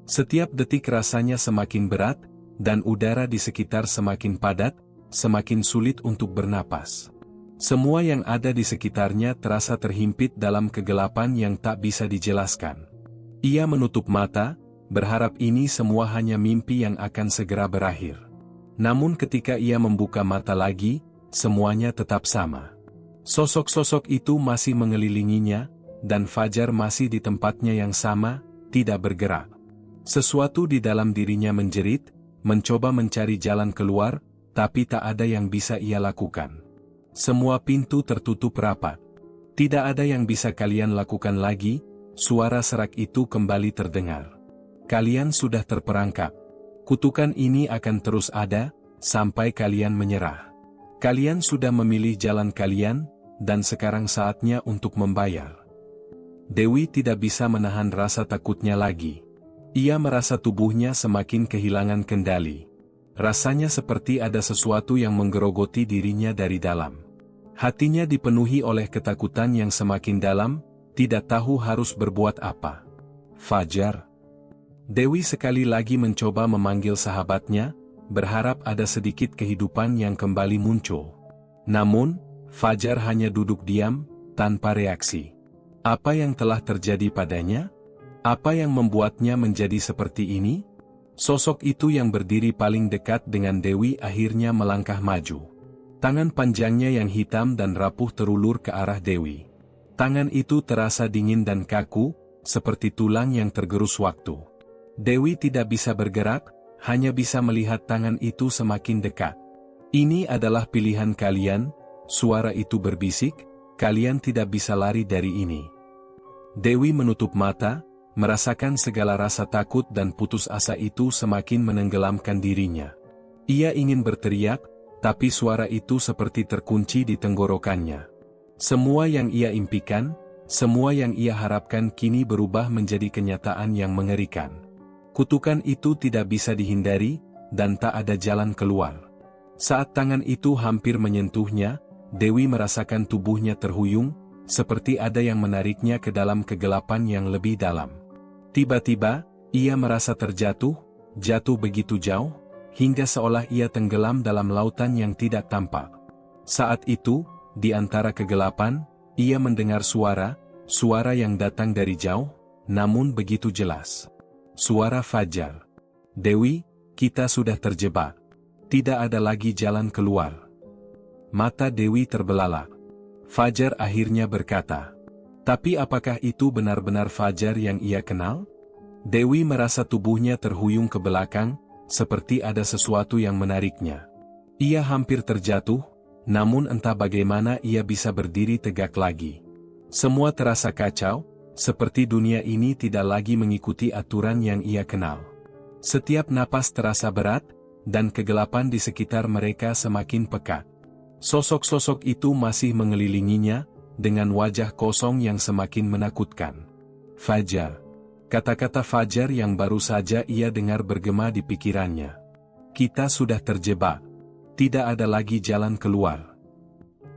A: Setiap detik rasanya semakin berat, dan udara di sekitar semakin padat, semakin sulit untuk bernapas. Semua yang ada di sekitarnya terasa terhimpit dalam kegelapan yang tak bisa dijelaskan. Ia menutup mata, berharap ini semua hanya mimpi yang akan segera berakhir. Namun ketika ia membuka mata lagi, semuanya tetap sama. Sosok-sosok itu masih mengelilinginya, dan Fajar masih di tempatnya yang sama, tidak bergerak. Sesuatu di dalam dirinya menjerit, mencoba mencari jalan keluar, tapi tak ada yang bisa ia lakukan. Semua pintu tertutup rapat. Tidak ada yang bisa kalian lakukan lagi, suara serak itu kembali terdengar. Kalian sudah terperangkap. Kutukan ini akan terus ada, sampai kalian menyerah. Kalian sudah memilih jalan kalian, dan sekarang saatnya untuk membayar. Dewi tidak bisa menahan rasa takutnya lagi. Ia merasa tubuhnya semakin kehilangan kendali. Rasanya seperti ada sesuatu yang menggerogoti dirinya dari dalam. Hatinya dipenuhi oleh ketakutan yang semakin dalam, tidak tahu harus berbuat apa. Fajar. Dewi sekali lagi mencoba memanggil sahabatnya, berharap ada sedikit kehidupan yang kembali muncul. Namun, Fajar hanya duduk diam, tanpa reaksi. Apa yang telah terjadi padanya? Apa yang membuatnya menjadi seperti ini? Sosok itu yang berdiri paling dekat dengan Dewi akhirnya melangkah maju. Tangan panjangnya yang hitam dan rapuh terulur ke arah Dewi. Tangan itu terasa dingin dan kaku, seperti tulang yang tergerus waktu. Dewi tidak bisa bergerak, hanya bisa melihat tangan itu semakin dekat. Ini adalah pilihan kalian, suara itu berbisik, kalian tidak bisa lari dari ini. Dewi menutup mata, merasakan segala rasa takut dan putus asa itu semakin menenggelamkan dirinya. Ia ingin berteriak, tapi suara itu seperti terkunci di tenggorokannya. Semua yang ia impikan, semua yang ia harapkan kini berubah menjadi kenyataan yang mengerikan. Kutukan itu tidak bisa dihindari, dan tak ada jalan keluar. Saat tangan itu hampir menyentuhnya, Dewi merasakan tubuhnya terhuyung, seperti ada yang menariknya ke dalam kegelapan yang lebih dalam. Tiba-tiba, ia merasa terjatuh, jatuh begitu jauh, hingga seolah ia tenggelam dalam lautan yang tidak tampak. Saat itu, di antara kegelapan, ia mendengar suara yang datang dari jauh, namun begitu jelas. Suara Fajar. Dewi, kita sudah terjebak. Tidak ada lagi jalan keluar. Mata Dewi terbelalak. Fajar akhirnya berkata. Tapi apakah itu benar-benar Fajar yang ia kenal? Dewi merasa tubuhnya terhuyung ke belakang, seperti ada sesuatu yang menariknya. Ia hampir terjatuh, namun entah bagaimana ia bisa berdiri tegak lagi. Semua terasa kacau, seperti dunia ini tidak lagi mengikuti aturan yang ia kenal. Setiap napas terasa berat, dan kegelapan di sekitar mereka semakin pekat. Sosok-sosok itu masih mengelilinginya, dengan wajah kosong yang semakin menakutkan. Fajar. Kata-kata Fajar yang baru saja ia dengar bergema di pikirannya. Kita sudah terjebak. Tidak ada lagi jalan keluar.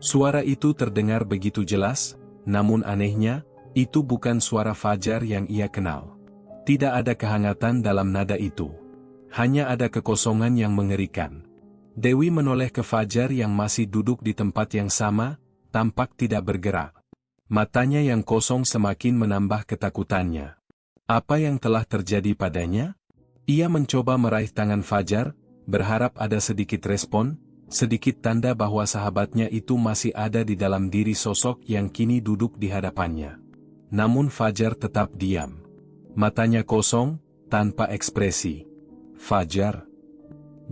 A: Suara itu terdengar begitu jelas, namun anehnya, itu bukan suara Fajar yang ia kenal. Tidak ada kehangatan dalam nada itu. Hanya ada kekosongan yang mengerikan. Dewi menoleh ke Fajar yang masih duduk di tempat yang sama, tampak tidak bergerak. Matanya yang kosong semakin menambah ketakutannya. Apa yang telah terjadi padanya? Ia mencoba meraih tangan Fajar, berharap ada sedikit respon, sedikit tanda bahwa sahabatnya itu masih ada di dalam diri sosok yang kini duduk di hadapannya. Namun Fajar tetap diam. Matanya kosong, tanpa ekspresi. Fajar.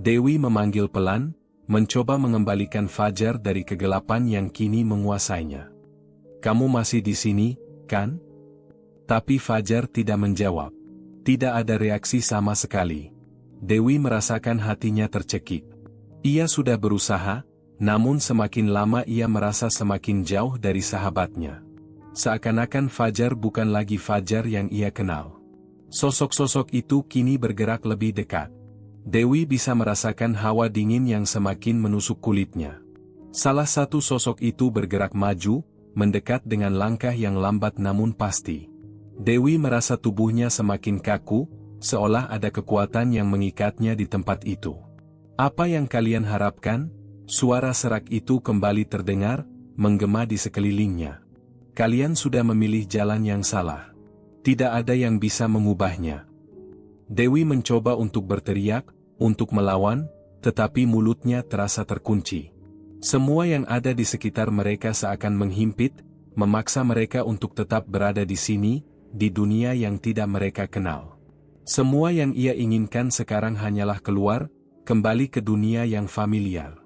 A: Dewi memanggil pelan, mencoba mengembalikan Fajar dari kegelapan yang kini menguasainya. Kamu masih di sini, kan? Tapi Fajar tidak menjawab. Tidak ada reaksi sama sekali. Dewi merasakan hatinya tercekik. Ia sudah berusaha, namun semakin lama ia merasa semakin jauh dari sahabatnya. Seakan-akan Fajar bukan lagi Fajar yang ia kenal. Sosok-sosok itu kini bergerak lebih dekat. Dewi bisa merasakan hawa dingin yang semakin menusuk kulitnya. Salah satu sosok itu bergerak maju, mendekat dengan langkah yang lambat namun pasti. Dewi merasa tubuhnya semakin kaku, seolah ada kekuatan yang mengikatnya di tempat itu. Apa yang kalian harapkan? Suara serak itu kembali terdengar, menggema di sekelilingnya. Kalian sudah memilih jalan yang salah. Tidak ada yang bisa mengubahnya. Dewi mencoba untuk berteriak, untuk melawan, tetapi mulutnya terasa terkunci. Semua yang ada di sekitar mereka seakan menghimpit, memaksa mereka untuk tetap berada di sini, di dunia yang tidak mereka kenal. Semua yang ia inginkan sekarang hanyalah keluar, kembali ke dunia yang familiar.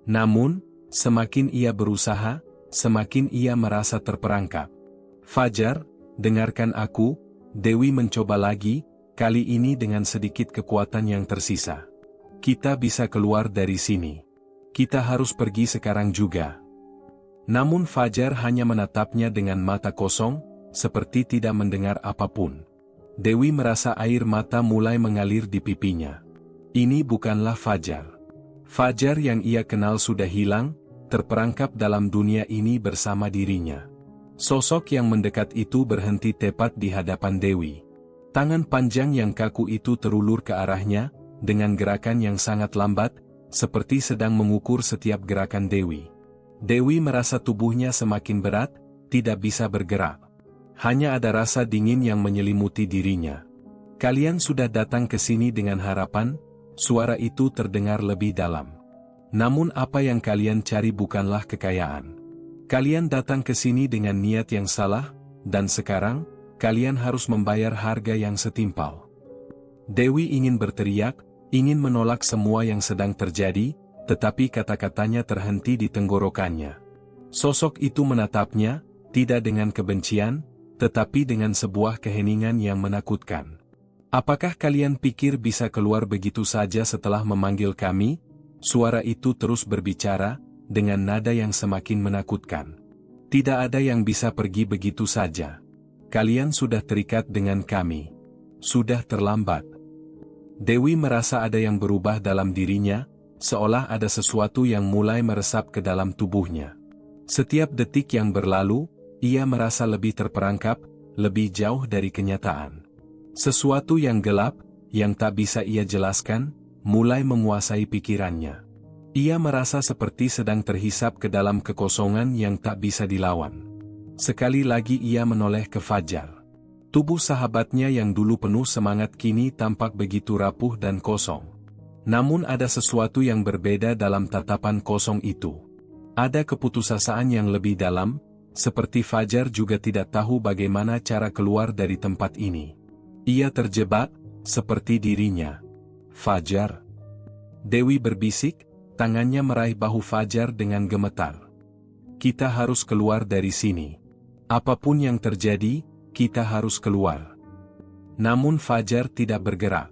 A: Namun, semakin ia berusaha, semakin ia merasa terperangkap. Fajar, dengarkan aku, Dewi mencoba lagi, kali ini dengan sedikit kekuatan yang tersisa. Kita bisa keluar dari sini. Kita harus pergi sekarang juga. Namun Fajar hanya menatapnya dengan mata kosong, seperti tidak mendengar apapun. Dewi merasa air mata mulai mengalir di pipinya. Ini bukanlah Fajar. Fajar yang ia kenal sudah hilang, terperangkap dalam dunia ini bersama dirinya. Sosok yang mendekat itu berhenti tepat di hadapan Dewi. Tangan panjang yang kaku itu terulur ke arahnya, dengan gerakan yang sangat lambat, seperti sedang mengukur setiap gerakan Dewi. Dewi merasa tubuhnya semakin berat, tidak bisa bergerak. Hanya ada rasa dingin yang menyelimuti dirinya. Kalian sudah datang ke sini dengan harapan, suara itu terdengar lebih dalam. Namun apa yang kalian cari bukanlah kekayaan. Kalian datang ke sini dengan niat yang salah, dan sekarang, kalian harus membayar harga yang setimpal. Dewi ingin berteriak, ingin menolak semua yang sedang terjadi, tetapi kata-katanya terhenti di tenggorokannya. Sosok itu menatapnya, tidak dengan kebencian, tetapi dengan sebuah keheningan yang menakutkan. Apakah kalian pikir bisa keluar begitu saja setelah memanggil kami? Suara itu terus berbicara, dengan nada yang semakin menakutkan. Tidak ada yang bisa pergi begitu saja. Kalian sudah terikat dengan kami. Sudah terlambat. Dewi merasa ada yang berubah dalam dirinya, seolah ada sesuatu yang mulai meresap ke dalam tubuhnya. Setiap detik yang berlalu, ia merasa lebih terperangkap, lebih jauh dari kenyataan. Sesuatu yang gelap, yang tak bisa ia jelaskan, mulai menguasai pikirannya. Ia merasa seperti sedang terhisap ke dalam kekosongan yang tak bisa dilawan. Sekali lagi ia menoleh ke Fajar. Tubuh sahabatnya yang dulu penuh semangat kini tampak begitu rapuh dan kosong. Namun ada sesuatu yang berbeda dalam tatapan kosong itu. Ada keputusasaan yang lebih dalam, seperti Fajar juga tidak tahu bagaimana cara keluar dari tempat ini. Ia terjebak, seperti dirinya. Fajar. Dewi berbisik, tangannya meraih bahu Fajar dengan gemetar. Kita harus keluar dari sini. Apapun yang terjadi, kita harus keluar. Namun Fajar tidak bergerak.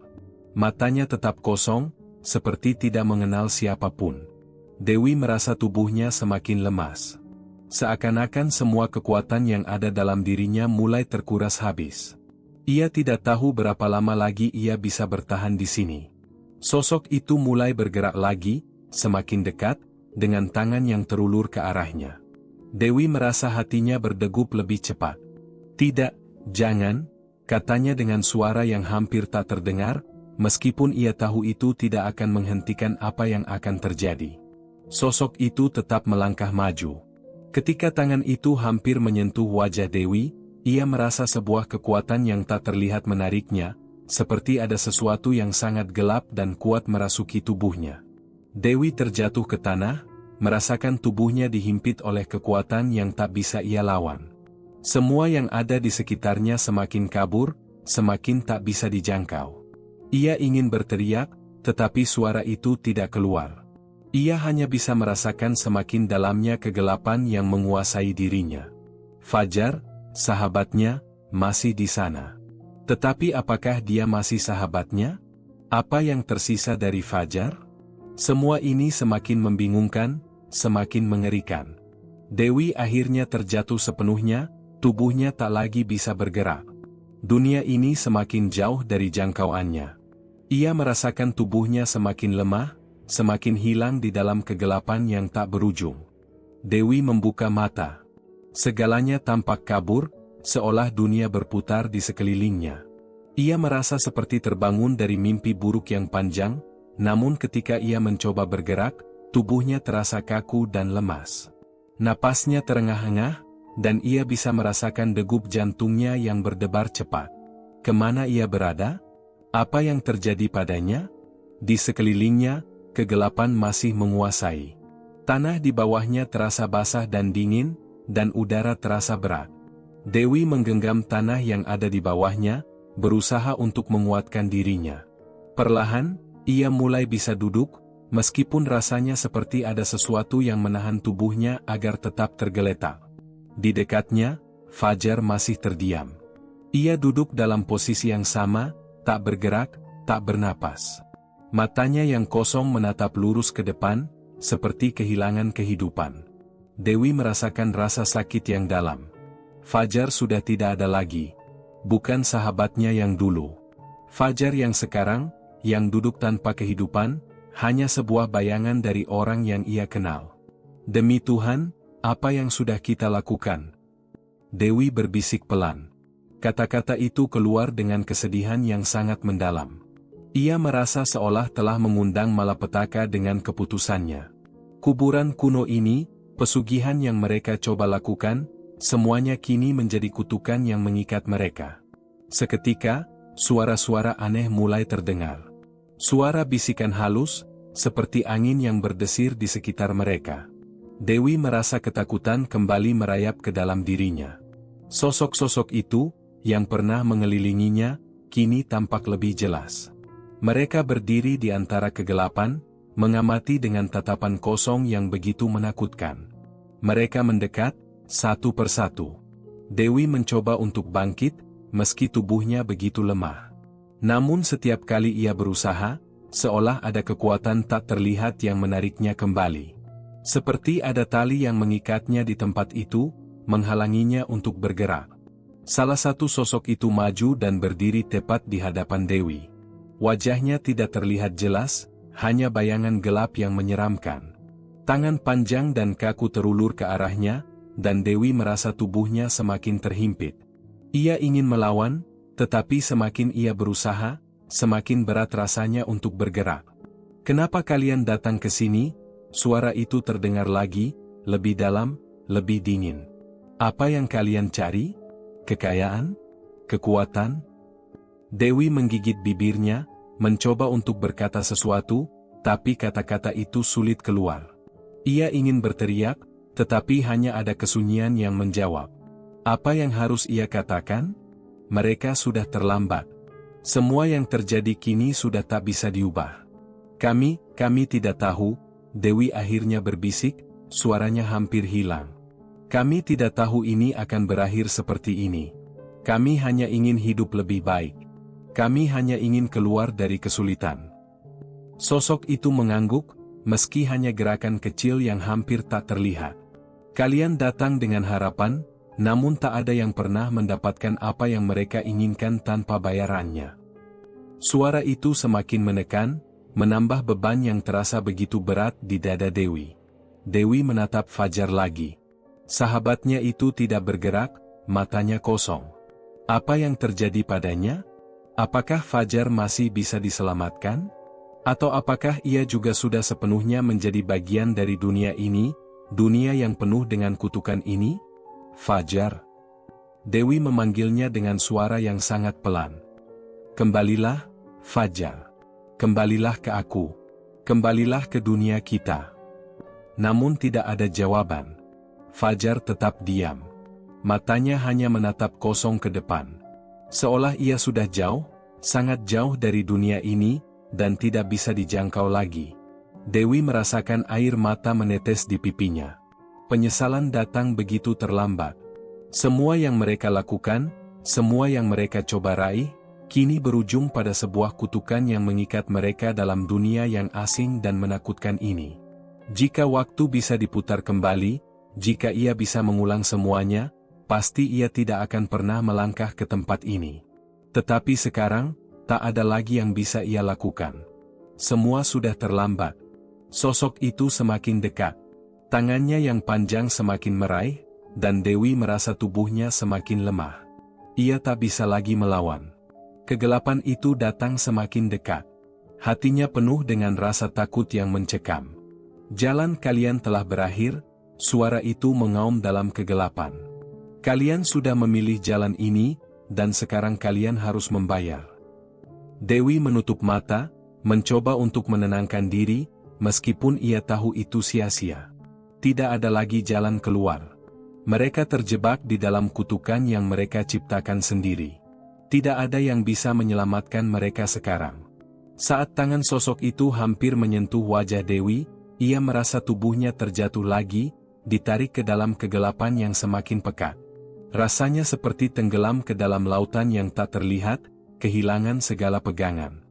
A: Matanya tetap kosong, seperti tidak mengenal siapapun. Dewi merasa tubuhnya semakin lemas. Seakan-akan semua kekuatan yang ada dalam dirinya mulai terkuras habis. Ia tidak tahu berapa lama lagi ia bisa bertahan di sini. Sosok itu mulai bergerak lagi, semakin dekat, dengan tangan yang terulur ke arahnya. Dewi merasa hatinya berdegup lebih cepat. "Tidak, jangan," katanya dengan suara yang hampir tak terdengar, meskipun ia tahu itu tidak akan menghentikan apa yang akan terjadi. Sosok itu tetap melangkah maju. Ketika tangan itu hampir menyentuh wajah Dewi, ia merasa sebuah kekuatan yang tak terlihat menariknya, seperti ada sesuatu yang sangat gelap dan kuat merasuki tubuhnya. Dewi terjatuh ke tanah, merasakan tubuhnya dihimpit oleh kekuatan yang tak bisa ia lawan. Semua yang ada di sekitarnya semakin kabur, semakin tak bisa dijangkau. Ia ingin berteriak, tetapi suara itu tidak keluar. Ia hanya bisa merasakan semakin dalamnya kegelapan yang menguasai dirinya. Fajar, sahabatnya, masih di sana. Tetapi apakah dia masih sahabatnya? Apa yang tersisa dari Fajar? Semua ini semakin membingungkan, semakin mengerikan. Dewi akhirnya terjatuh sepenuhnya, tubuhnya tak lagi bisa bergerak. Dunia ini semakin jauh dari jangkauannya. Ia merasakan tubuhnya semakin lemah, semakin hilang di dalam kegelapan yang tak berujung. Dewi membuka mata. Segalanya tampak kabur, seolah dunia berputar di sekelilingnya. Ia merasa seperti terbangun dari mimpi buruk yang panjang, namun ketika ia mencoba bergerak, tubuhnya terasa kaku dan lemas. Napasnya terengah-engah, dan ia bisa merasakan degup jantungnya yang berdebar cepat. Kemana ia berada? Apa yang terjadi padanya? Di sekelilingnya, kegelapan masih menguasai. Tanah di bawahnya terasa basah dan dingin, dan udara terasa berat. Dewi menggenggam tanah yang ada di bawahnya, berusaha untuk menguatkan dirinya. Perlahan, ia mulai bisa duduk, meskipun rasanya seperti ada sesuatu yang menahan tubuhnya agar tetap tergeletak. Di dekatnya, Fajar masih terdiam. Ia duduk dalam posisi yang sama, tak bergerak, tak bernapas. Matanya yang kosong menatap lurus ke depan, seperti kehilangan kehidupan. Dewi merasakan rasa sakit yang dalam. Fajar sudah tidak ada lagi. Bukan sahabatnya yang dulu. Fajar yang sekarang, yang duduk tanpa kehidupan, hanya sebuah bayangan dari orang yang ia kenal. "Demi Tuhan, apa yang sudah kita lakukan?" Dewi berbisik pelan. Kata-kata itu keluar dengan kesedihan yang sangat mendalam. Ia merasa seolah telah mengundang malapetaka dengan keputusannya. Kuburan kuno ini, pesugihan yang mereka coba lakukan, semuanya kini menjadi kutukan yang mengikat mereka. Seketika, suara-suara aneh mulai terdengar. Suara bisikan halus, seperti angin yang berdesir di sekitar mereka. Dewi merasa ketakutan kembali merayap ke dalam dirinya. Sosok-sosok itu, yang pernah mengelilinginya, kini tampak lebih jelas. Mereka berdiri di antara kegelapan, mengamati dengan tatapan kosong yang begitu menakutkan. Mereka mendekat, satu persatu. Dewi mencoba untuk bangkit, meski tubuhnya begitu lemah. Namun setiap kali ia berusaha, seolah ada kekuatan tak terlihat yang menariknya kembali. Seperti ada tali yang mengikatnya di tempat itu, menghalanginya untuk bergerak. Salah satu sosok itu maju dan berdiri tepat di hadapan Dewi. Wajahnya tidak terlihat jelas, hanya bayangan gelap yang menyeramkan. Tangan panjang dan kaku terulur ke arahnya, dan Dewi merasa tubuhnya semakin terhimpit. Ia ingin melawan, tetapi semakin ia berusaha, semakin berat rasanya untuk bergerak. "Kenapa kalian datang ke sini?" Suara itu terdengar lagi, lebih dalam, lebih dingin. "Apa yang kalian cari? Kekayaan? Kekuatan?" Dewi menggigit bibirnya, mencoba untuk berkata sesuatu, tapi kata-kata itu sulit keluar. Ia ingin berteriak, tetapi hanya ada kesunyian yang menjawab. Apa yang harus ia katakan? Mereka sudah terlambat. Semua yang terjadi kini sudah tak bisa diubah. Kami tidak tahu, Dewi akhirnya berbisik, suaranya hampir hilang. Kami tidak tahu ini akan berakhir seperti ini. Kami hanya ingin hidup lebih baik. Kami hanya ingin keluar dari kesulitan. Sosok itu mengangguk, meski hanya gerakan kecil yang hampir tak terlihat. Kalian datang dengan harapan, namun tak ada yang pernah mendapatkan apa yang mereka inginkan tanpa bayarannya. Suara itu semakin menekan, menambah beban yang terasa begitu berat di dada Dewi. Dewi menatap Fajar lagi. Sahabatnya itu tidak bergerak, matanya kosong. Apa yang terjadi padanya? Apakah Fajar masih bisa diselamatkan? Atau apakah ia juga sudah sepenuhnya menjadi bagian dari dunia ini, dunia yang penuh dengan kutukan ini? Fajar. Dewi memanggilnya dengan suara yang sangat pelan. Kembalilah, Fajar. Kembalilah ke aku. Kembalilah ke dunia kita. Namun tidak ada jawaban. Fajar tetap diam. Matanya hanya menatap kosong ke depan. Seolah ia sudah jauh, sangat jauh dari dunia ini, dan tidak bisa dijangkau lagi. Dewi merasakan air mata menetes di pipinya. Penyesalan datang begitu terlambat. Semua yang mereka lakukan, semua yang mereka coba raih, kini berujung pada sebuah kutukan yang mengikat mereka dalam dunia yang asing dan menakutkan ini. Jika waktu bisa diputar kembali, jika ia bisa mengulang semuanya, pasti ia tidak akan pernah melangkah ke tempat ini. Tetapi sekarang, tak ada lagi yang bisa ia lakukan. Semua sudah terlambat. Sosok itu semakin dekat. Tangannya yang panjang semakin meraih, dan Dewi merasa tubuhnya semakin lemah. Ia tak bisa lagi melawan. Kegelapan itu datang semakin dekat. Hatinya penuh dengan rasa takut yang mencekam. Jalan kalian telah berakhir, suara itu mengaum dalam kegelapan. Kalian sudah memilih jalan ini, dan sekarang kalian harus membayar. Dewi menutup mata, mencoba untuk menenangkan diri, meskipun ia tahu itu sia-sia. Tidak ada lagi jalan keluar. Mereka terjebak di dalam kutukan yang mereka ciptakan sendiri. Tidak ada yang bisa menyelamatkan mereka sekarang. Saat tangan sosok itu hampir menyentuh wajah Dewi, ia merasa tubuhnya terjatuh lagi, ditarik ke dalam kegelapan yang semakin pekat. Rasanya seperti tenggelam ke dalam lautan yang tak terlihat, kehilangan segala pegangan.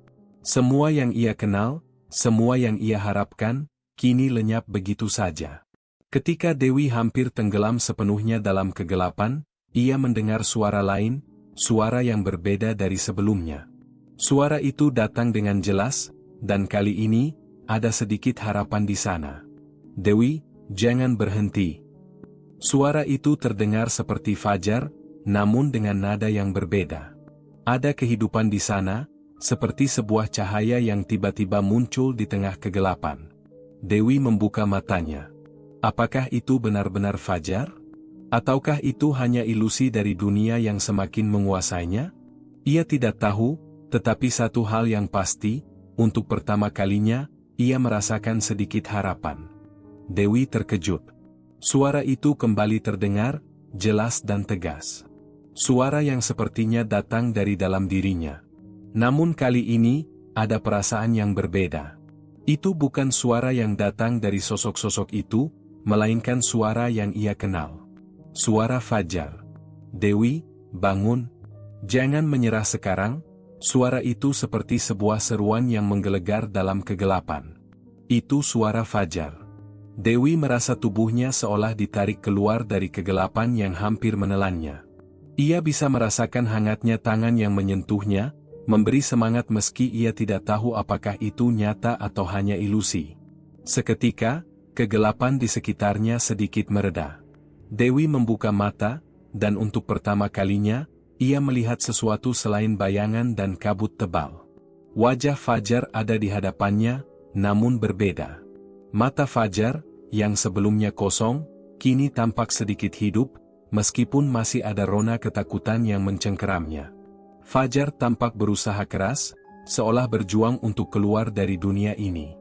A: Semua yang ia kenal, semua yang ia harapkan, kini lenyap begitu saja. Ketika Dewi hampir tenggelam sepenuhnya dalam kegelapan, ia mendengar suara lain, suara yang berbeda dari sebelumnya. Suara itu datang dengan jelas, dan kali ini, ada sedikit harapan di sana. Dewi, jangan berhenti. Suara itu terdengar seperti Fajar, namun dengan nada yang berbeda. Ada kehidupan di sana, seperti sebuah cahaya yang tiba-tiba muncul di tengah kegelapan. Dewi membuka matanya. Apakah itu benar-benar Fajar? Ataukah itu hanya ilusi dari dunia yang semakin menguasainya? Ia tidak tahu, tetapi satu hal yang pasti, untuk pertama kalinya, ia merasakan sedikit harapan. Dewi terkejut. Suara itu kembali terdengar, jelas dan tegas. Suara yang sepertinya datang dari dalam dirinya. Namun kali ini, ada perasaan yang berbeda. Itu bukan suara yang datang dari sosok-sosok itu, melainkan suara yang ia kenal. Suara Fajar. Dewi, bangun. Jangan menyerah sekarang. Suara itu seperti sebuah seruan yang menggelegar dalam kegelapan. Itu suara Fajar. Dewi merasa tubuhnya seolah ditarik keluar dari kegelapan yang hampir menelannya. Ia bisa merasakan hangatnya tangan yang menyentuhnya, memberi semangat meski ia tidak tahu apakah itu nyata atau hanya ilusi. Seketika, kegelapan di sekitarnya sedikit mereda. Dewi membuka mata, dan untuk pertama kalinya, ia melihat sesuatu selain bayangan dan kabut tebal. Wajah Fajar ada di hadapannya, namun berbeda. Mata Fajar, yang sebelumnya kosong, kini tampak sedikit hidup, meskipun masih ada rona ketakutan yang mencengkeramnya. Fajar tampak berusaha keras, seolah berjuang untuk keluar dari dunia ini.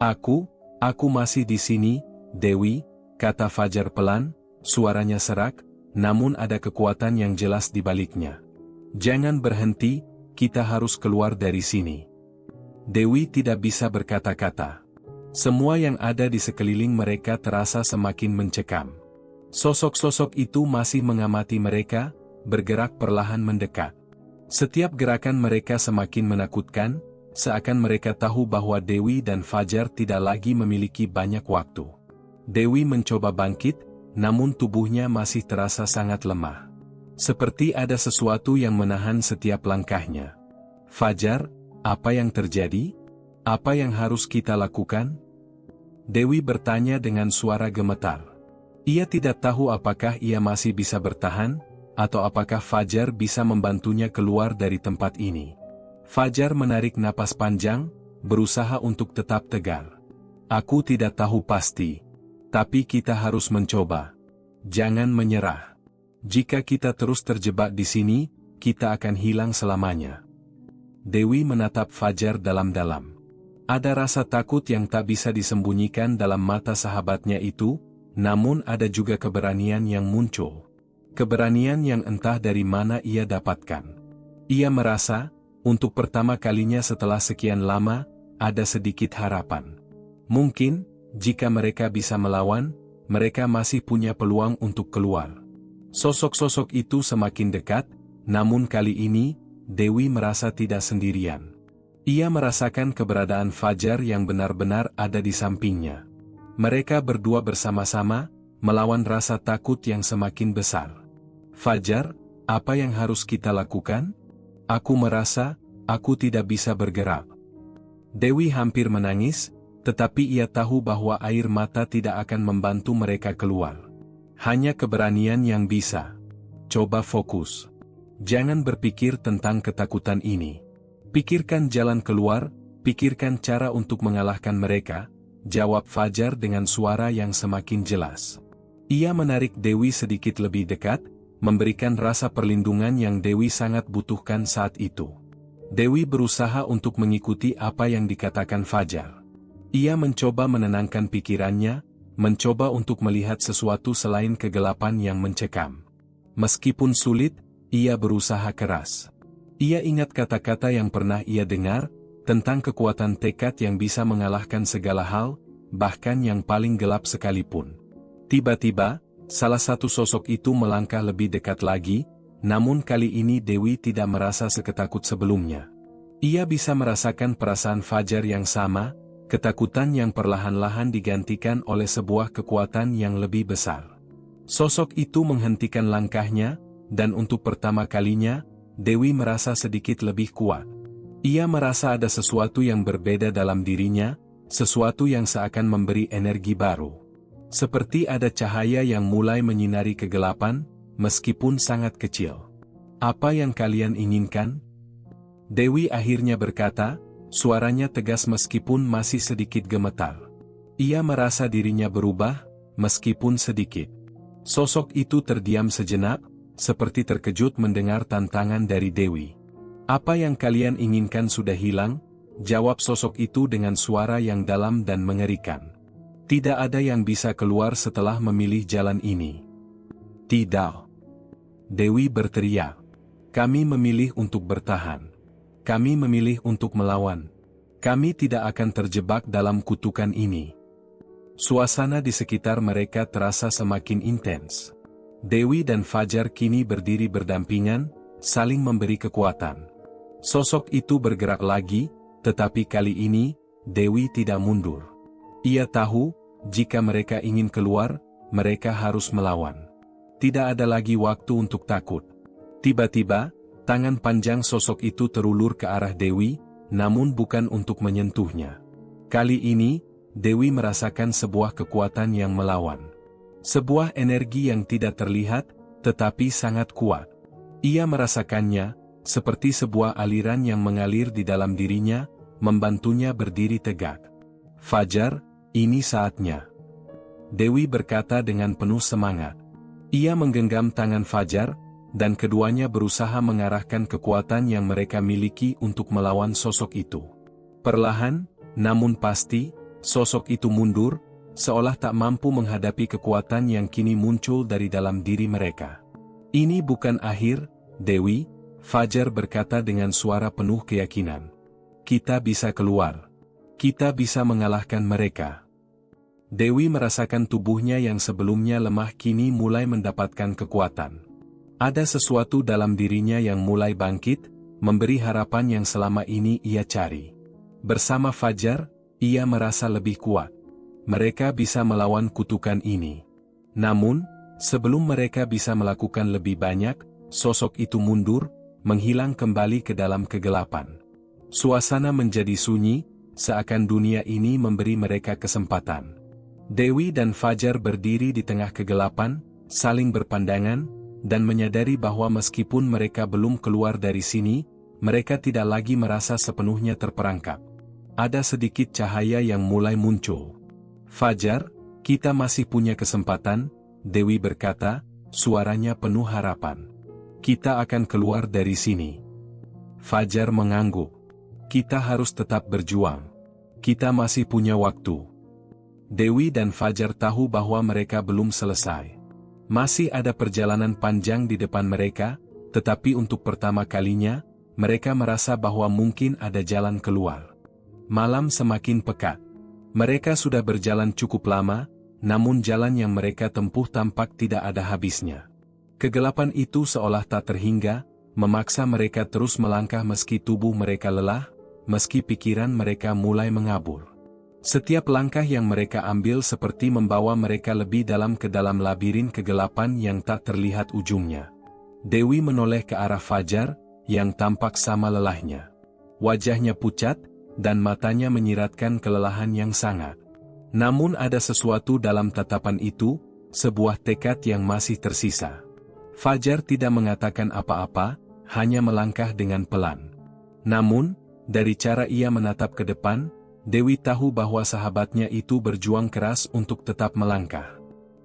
A: Aku masih di sini, Dewi, kata Fajar pelan. Suaranya serak, namun ada kekuatan yang jelas di baliknya. Jangan berhenti, kita harus keluar dari sini. Dewi tidak bisa berkata-kata. Semua yang ada di sekeliling mereka terasa semakin mencekam. Sosok-sosok itu masih mengamati mereka, bergerak perlahan mendekat. Setiap gerakan mereka semakin menakutkan, seakan mereka tahu bahwa Dewi dan Fajar tidak lagi memiliki banyak waktu. Dewi mencoba bangkit, namun tubuhnya masih terasa sangat lemah. Seperti ada sesuatu yang menahan setiap langkahnya. Fajar, apa yang terjadi? Apa yang harus kita lakukan? Dewi bertanya dengan suara gemetar. Ia tidak tahu apakah ia masih bisa bertahan, atau apakah Fajar bisa membantunya keluar dari tempat ini. Fajar menarik napas panjang, berusaha untuk tetap tegar. Aku tidak tahu pasti. Tapi kita harus mencoba. Jangan menyerah. Jika kita terus terjebak di sini, kita akan hilang selamanya. Dewi menatap Fajar dalam-dalam. Ada rasa takut yang tak bisa disembunyikan dalam mata sahabatnya itu, namun ada juga keberanian yang muncul. Keberanian yang entah dari mana ia dapatkan. Ia merasa, untuk pertama kalinya setelah sekian lama, ada sedikit harapan. Mungkin, jika mereka bisa melawan, mereka masih punya peluang untuk keluar. Sosok-sosok itu semakin dekat, namun kali ini, Dewi merasa tidak sendirian. Ia merasakan keberadaan Fajar yang benar-benar ada di sampingnya. Mereka berdua bersama-sama, melawan rasa takut yang semakin besar. Fajar, apa yang harus kita lakukan? Aku merasa, aku tidak bisa bergerak. Dewi hampir menangis, tetapi ia tahu bahwa air mata tidak akan membantu mereka keluar. Hanya keberanian yang bisa. Coba fokus. Jangan berpikir tentang ketakutan ini. Pikirkan jalan keluar, pikirkan cara untuk mengalahkan mereka, jawab Fajar dengan suara yang semakin jelas. Ia menarik Dewi sedikit lebih dekat, memberikan rasa perlindungan yang Dewi sangat butuhkan saat itu. Dewi berusaha untuk mengikuti apa yang dikatakan Fajar. Ia mencoba menenangkan pikirannya, mencoba untuk melihat sesuatu selain kegelapan yang mencekam. Meskipun sulit, ia berusaha keras. Ia ingat kata-kata yang pernah ia dengar, tentang kekuatan tekad yang bisa mengalahkan segala hal, bahkan yang paling gelap sekalipun. Tiba-tiba, salah satu sosok itu melangkah lebih dekat lagi, namun kali ini Dewi tidak merasa seketakut sebelumnya. Ia bisa merasakan perasaan Fajar yang sama, ketakutan yang perlahan-lahan digantikan oleh sebuah kekuatan yang lebih besar. Sosok itu menghentikan langkahnya, dan untuk pertama kalinya, Dewi merasa sedikit lebih kuat. Ia merasa ada sesuatu yang berbeda dalam dirinya, sesuatu yang seakan memberi energi baru. Seperti ada cahaya yang mulai menyinari kegelapan, meskipun sangat kecil. Apa yang kalian inginkan? Dewi akhirnya berkata, suaranya tegas meskipun masih sedikit gemetar. Ia merasa dirinya berubah, meskipun sedikit. Sosok itu terdiam sejenak, seperti terkejut mendengar tantangan dari Dewi. Apa yang kalian inginkan sudah hilang, jawab sosok itu dengan suara yang dalam dan mengerikan. Tidak ada yang bisa keluar setelah memilih jalan ini. Tidak. Dewi berteriak. Kami memilih untuk bertahan. Kami memilih untuk melawan. Kami tidak akan terjebak dalam kutukan ini. Suasana di sekitar mereka terasa semakin intens. Dewi dan Fajar kini berdiri berdampingan, saling memberi kekuatan. Sosok itu bergerak lagi, tetapi kali ini, Dewi tidak mundur. Ia tahu, jika mereka ingin keluar, mereka harus melawan. Tidak ada lagi waktu untuk takut. Tiba-tiba, tangan panjang sosok itu terulur ke arah Dewi, namun bukan untuk menyentuhnya. Kali ini, Dewi merasakan sebuah kekuatan yang melawan. Sebuah energi yang tidak terlihat, tetapi sangat kuat. Ia merasakannya, seperti sebuah aliran yang mengalir di dalam dirinya, membantunya berdiri tegak. Fajar, ini saatnya. Dewi berkata dengan penuh semangat. Ia menggenggam tangan Fajar, dan keduanya berusaha mengarahkan kekuatan yang mereka miliki untuk melawan sosok itu. Perlahan, namun pasti, sosok itu mundur, seolah tak mampu menghadapi kekuatan yang kini muncul dari dalam diri mereka. Ini bukan akhir, Dewi, Fajar berkata dengan suara penuh keyakinan. Kita bisa keluar. Kita bisa mengalahkan mereka. Dewi merasakan tubuhnya yang sebelumnya lemah kini mulai mendapatkan kekuatan. Ada sesuatu dalam dirinya yang mulai bangkit, memberi harapan yang selama ini ia cari. Bersama Fajar, ia merasa lebih kuat. Mereka bisa melawan kutukan ini. Namun, sebelum mereka bisa melakukan lebih banyak, sosok itu mundur, menghilang kembali ke dalam kegelapan. Suasana menjadi sunyi, seakan dunia ini memberi mereka kesempatan. Dewi dan Fajar berdiri di tengah kegelapan, saling berpandangan, dan menyadari bahwa meskipun mereka belum keluar dari sini, mereka tidak lagi merasa sepenuhnya terperangkap. Ada sedikit cahaya yang mulai muncul. Fajar, kita masih punya kesempatan, Dewi berkata, suaranya penuh harapan. Kita akan keluar dari sini. Fajar mengangguk. Kita harus tetap berjuang. Kita masih punya waktu. Dewi dan Fajar tahu bahwa mereka belum selesai. Masih ada perjalanan panjang di depan mereka, tetapi untuk pertama kalinya, mereka merasa bahwa mungkin ada jalan keluar. Malam semakin pekat. Mereka sudah berjalan cukup lama, namun jalan yang mereka tempuh tampak tidak ada habisnya. Kegelapan itu seolah tak terhingga, memaksa mereka terus melangkah meski tubuh mereka lelah, meski pikiran mereka mulai mengabur. Setiap langkah yang mereka ambil seperti membawa mereka lebih dalam ke dalam labirin kegelapan yang tak terlihat ujungnya. Dewi menoleh ke arah Fajar, yang tampak sama lelahnya. Wajahnya pucat, dan matanya menyiratkan kelelahan yang sangat. Namun ada sesuatu dalam tatapan itu, sebuah tekad yang masih tersisa. Fajar tidak mengatakan apa-apa, hanya melangkah dengan pelan. Namun, dari cara ia menatap ke depan, Dewi tahu bahwa sahabatnya itu berjuang keras untuk tetap melangkah.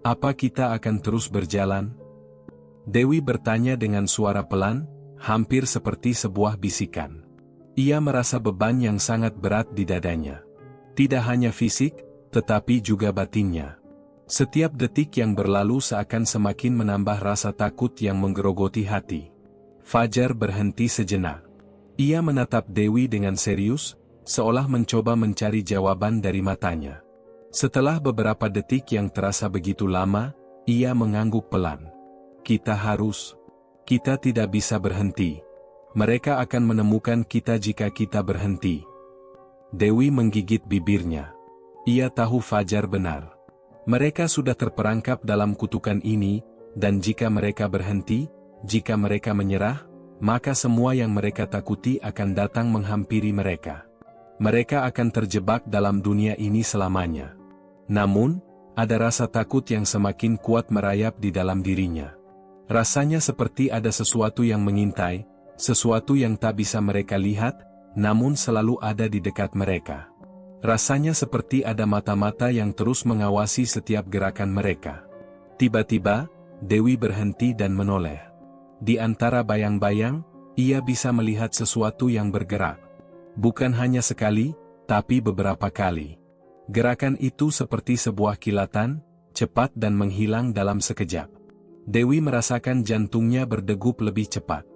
A: Apa kita akan terus berjalan? Dewi bertanya dengan suara pelan, hampir seperti sebuah bisikan. Ia merasa beban yang sangat berat di dadanya. Tidak hanya fisik, tetapi juga batinnya. Setiap detik yang berlalu seakan semakin menambah rasa takut yang menggerogoti hati. Fajar berhenti sejenak. Ia menatap Dewi dengan serius, seolah mencoba mencari jawaban dari matanya. Setelah beberapa detik yang terasa begitu lama, ia mengangguk pelan. Kita tidak bisa berhenti. Mereka akan menemukan kita jika kita berhenti. Dewi menggigit bibirnya. Ia tahu Fajar benar. Mereka sudah terperangkap dalam kutukan ini, dan jika mereka berhenti, jika mereka menyerah, maka semua yang mereka takuti akan datang menghampiri mereka. Mereka akan terjebak dalam dunia ini selamanya. Namun, ada rasa takut yang semakin kuat merayap di dalam dirinya. Rasanya seperti ada sesuatu yang mengintai, sesuatu yang tak bisa mereka lihat, namun selalu ada di dekat mereka. Rasanya seperti ada mata-mata yang terus mengawasi setiap gerakan mereka. Tiba-tiba, Dewi berhenti dan menoleh. Di antara bayang-bayang, ia bisa melihat sesuatu yang bergerak. Bukan hanya sekali, tapi beberapa kali. Gerakan itu seperti sebuah kilatan, cepat dan menghilang dalam sekejap. Dewi merasakan jantungnya berdegup lebih cepat.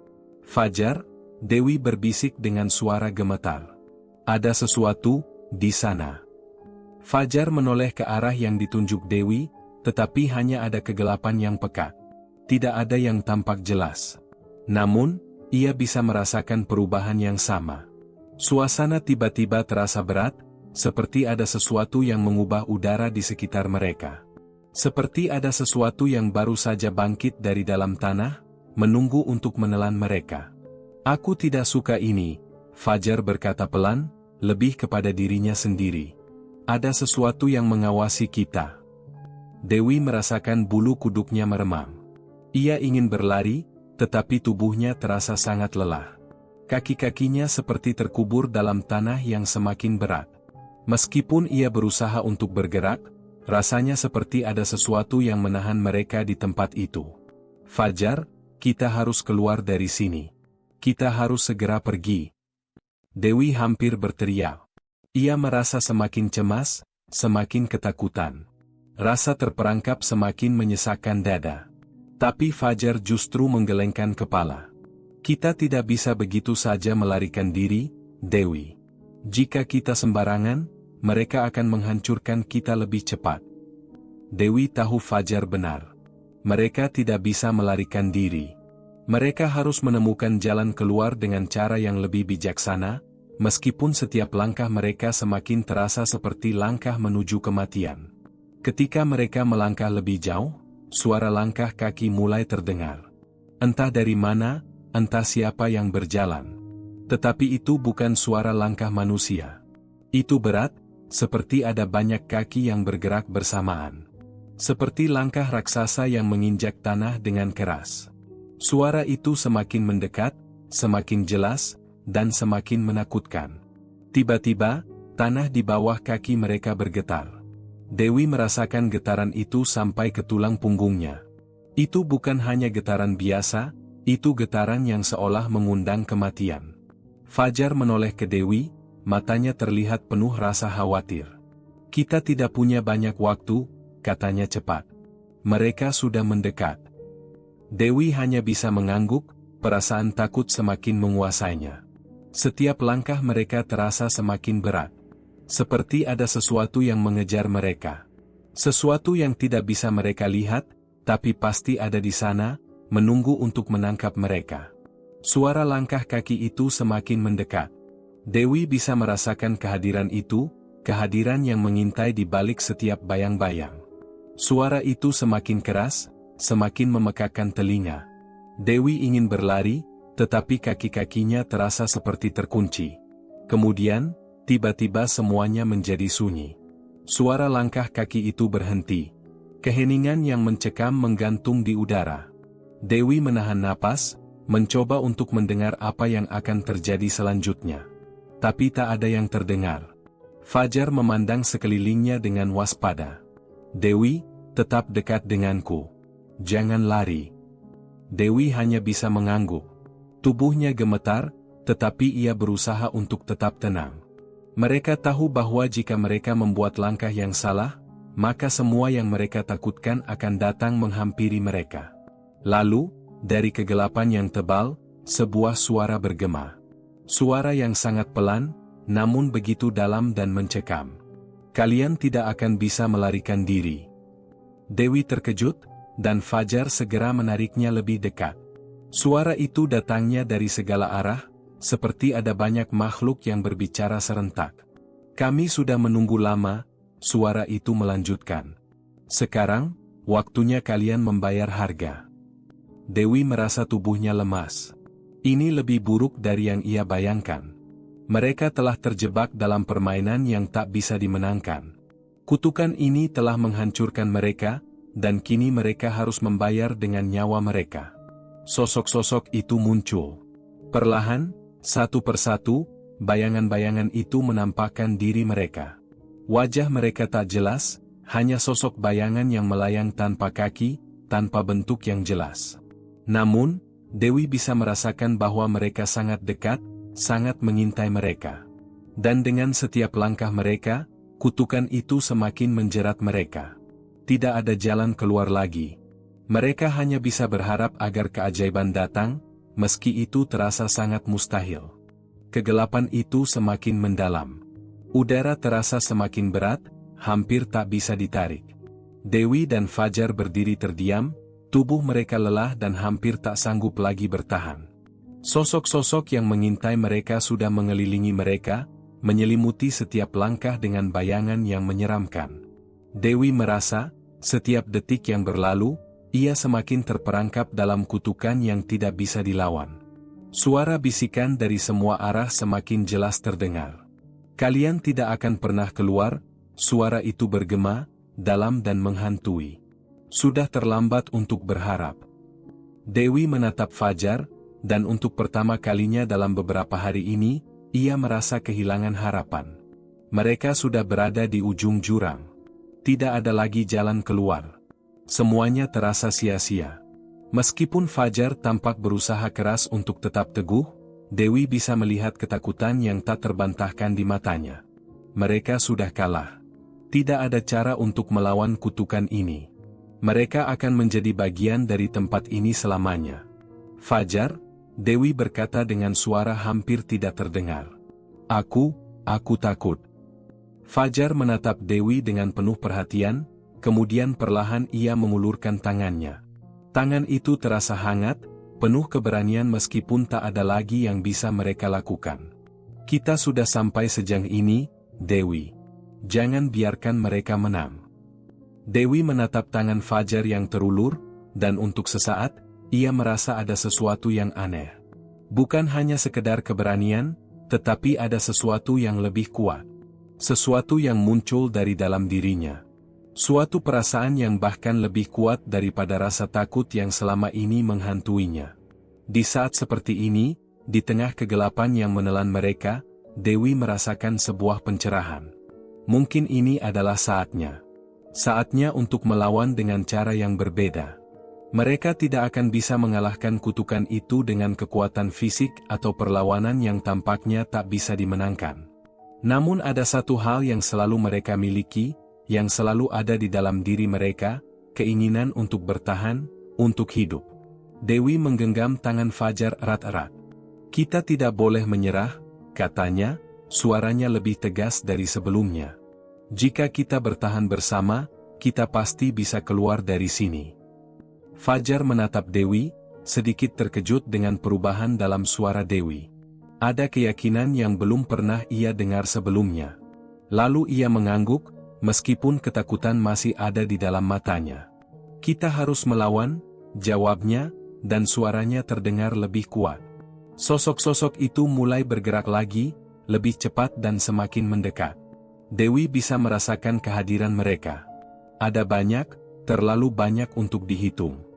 A: Fajar, Dewi berbisik dengan suara gemetar. Ada sesuatu di sana. Fajar menoleh ke arah yang ditunjuk Dewi, tetapi hanya ada kegelapan yang pekat. Tidak ada yang tampak jelas. Namun, ia bisa merasakan perubahan yang sama. Suasana tiba-tiba terasa berat, seperti ada sesuatu yang mengubah udara di sekitar mereka. Seperti ada sesuatu yang baru saja bangkit dari dalam tanah, menunggu untuk menelan mereka. Aku tidak suka ini, Fajar berkata pelan, lebih kepada dirinya sendiri. Ada sesuatu yang mengawasi kita. Dewi merasakan bulu kuduknya meremang. Ia ingin berlari, tetapi tubuhnya terasa sangat lelah. Kaki-kakinya seperti terkubur dalam tanah yang semakin berat. Meskipun ia berusaha untuk bergerak, rasanya seperti ada sesuatu yang menahan mereka di tempat itu. Fajar, kita harus keluar dari sini. Kita harus segera pergi. Dewi hampir berteriak. Ia merasa semakin cemas, semakin ketakutan. Rasa terperangkap semakin menyesakkan dada. Tapi Fajar justru menggelengkan kepala. Kita tidak bisa begitu saja melarikan diri, Dewi. Jika kita sembarangan, mereka akan menghancurkan kita lebih cepat. Dewi tahu Fajar benar. Mereka tidak bisa melarikan diri. Mereka harus menemukan jalan keluar dengan cara yang lebih bijaksana, meskipun setiap langkah mereka semakin terasa seperti langkah menuju kematian. Ketika mereka melangkah lebih jauh, suara langkah kaki mulai terdengar. Entah dari mana, entah siapa yang berjalan. Tetapi itu bukan suara langkah manusia. Itu berat, seperti ada banyak kaki yang bergerak bersamaan. Seperti langkah raksasa yang menginjak tanah dengan keras. Suara itu semakin mendekat, semakin jelas, dan semakin menakutkan. Tiba-tiba, tanah di bawah kaki mereka bergetar. Dewi merasakan getaran itu sampai ke tulang punggungnya. Itu bukan hanya getaran biasa, itu getaran yang seolah mengundang kematian. Fajar menoleh ke Dewi, matanya terlihat penuh rasa khawatir. Kita tidak punya banyak waktu, katanya cepat. Mereka sudah mendekat. Dewi hanya bisa mengangguk, perasaan takut semakin menguasainya. Setiap langkah mereka terasa semakin berat. Seperti ada sesuatu yang mengejar mereka. Sesuatu yang tidak bisa mereka lihat, tapi pasti ada di sana, menunggu untuk menangkap mereka. Suara langkah kaki itu semakin mendekat. Dewi bisa merasakan kehadiran itu, kehadiran yang mengintai di balik setiap bayang-bayang. Suara itu semakin keras, semakin memekakan telinga. Dewi ingin berlari, tetapi kaki-kakinya terasa seperti terkunci. Kemudian, tiba-tiba semuanya menjadi sunyi. Suara langkah kaki itu berhenti. Keheningan yang mencekam menggantung di udara. Dewi menahan napas, mencoba untuk mendengar apa yang akan terjadi selanjutnya. Tapi tak ada yang terdengar. Fajar memandang sekelilingnya dengan waspada. Dewi, tetap dekat denganku. Jangan lari. Dewi hanya bisa mengangguk. Tubuhnya gemetar, tetapi ia berusaha untuk tetap tenang. Mereka tahu bahwa jika mereka membuat langkah yang salah, maka semua yang mereka takutkan akan datang menghampiri mereka. Lalu, dari kegelapan yang tebal, sebuah suara bergema. Suara yang sangat pelan, namun begitu dalam dan mencekam. Kalian tidak akan bisa melarikan diri. Dewi terkejut, dan Fajar segera menariknya lebih dekat. Suara itu datangnya dari segala arah, seperti ada banyak makhluk yang berbicara serentak. Kami sudah menunggu lama, suara itu melanjutkan. Sekarang, waktunya kalian membayar harga. Dewi merasa tubuhnya lemas. Ini lebih buruk dari yang ia bayangkan. Mereka telah terjebak dalam permainan yang tak bisa dimenangkan. Kutukan ini telah menghancurkan mereka, dan kini mereka harus membayar dengan nyawa mereka. Sosok-sosok itu muncul. Perlahan, satu persatu, bayangan-bayangan itu menampakkan diri mereka. Wajah mereka tak jelas, hanya sosok bayangan yang melayang tanpa kaki, tanpa bentuk yang jelas. Namun, Dewi bisa merasakan bahwa mereka sangat dekat, sangat mengintai mereka. Dan dengan setiap langkah mereka, kutukan itu semakin menjerat mereka. Tidak ada jalan keluar lagi. Mereka hanya bisa berharap agar keajaiban datang, meski itu terasa sangat mustahil. Kegelapan itu semakin mendalam. Udara terasa semakin berat, hampir tak bisa ditarik. Dewi dan Fajar berdiri terdiam, tubuh mereka lelah dan hampir tak sanggup lagi bertahan. Sosok-sosok yang mengintai mereka sudah mengelilingi mereka, menyelimuti setiap langkah dengan bayangan yang menyeramkan. Dewi merasa, setiap detik yang berlalu, ia semakin terperangkap dalam kutukan yang tidak bisa dilawan. Suara bisikan dari semua arah semakin jelas terdengar. Kalian tidak akan pernah keluar, suara itu bergema, dalam dan menghantui. Sudah terlambat untuk berharap. Dewi menatap Fajar, dan untuk pertama kalinya dalam beberapa hari ini, ia merasa kehilangan harapan. Mereka sudah berada di ujung jurang. Tidak ada lagi jalan keluar. Semuanya terasa sia-sia. Meskipun Fajar tampak berusaha keras untuk tetap teguh, Dewi bisa melihat ketakutan yang tak terbantahkan di matanya. Mereka sudah kalah. Tidak ada cara untuk melawan kutukan ini. Mereka akan menjadi bagian dari tempat ini selamanya. Fajar, Dewi berkata dengan suara hampir tidak terdengar. Aku Aku takut. Fajar menatap Dewi dengan penuh perhatian, kemudian perlahan ia mengulurkan tangannya. Tangan itu terasa hangat, penuh keberanian meskipun tak ada lagi yang bisa mereka lakukan. Kita sudah sampai sejauh ini, Dewi. Jangan biarkan mereka menang. Dewi menatap tangan Fajar yang terulur, dan untuk sesaat, ia merasa ada sesuatu yang aneh. Bukan hanya sekedar keberanian, tetapi ada sesuatu yang lebih kuat. Sesuatu yang muncul dari dalam dirinya. Suatu perasaan yang bahkan lebih kuat daripada rasa takut yang selama ini menghantuinya. Di saat seperti ini, di tengah kegelapan yang menelan mereka, Dewi merasakan sebuah pencerahan. Mungkin ini adalah saatnya. Saatnya untuk melawan dengan cara yang berbeda. Mereka tidak akan bisa mengalahkan kutukan itu dengan kekuatan fisik atau perlawanan yang tampaknya tak bisa dimenangkan. Namun ada satu hal yang selalu mereka miliki, yang selalu ada di dalam diri mereka, keinginan untuk bertahan, untuk hidup. Dewi menggenggam tangan Fajar erat-erat. Kita tidak boleh menyerah, katanya, suaranya lebih tegas dari sebelumnya. Jika kita bertahan bersama, kita pasti bisa keluar dari sini. Fajar menatap Dewi, sedikit terkejut dengan perubahan dalam suara Dewi. Ada keyakinan yang belum pernah ia dengar sebelumnya. Lalu ia mengangguk, meskipun ketakutan masih ada di dalam matanya. Kita harus melawan, jawabnya, dan suaranya terdengar lebih kuat. Sosok-sosok itu mulai bergerak lagi, lebih cepat dan semakin mendekat. Dewi bisa merasakan kehadiran mereka. Ada banyak, terlalu banyak untuk dihitung.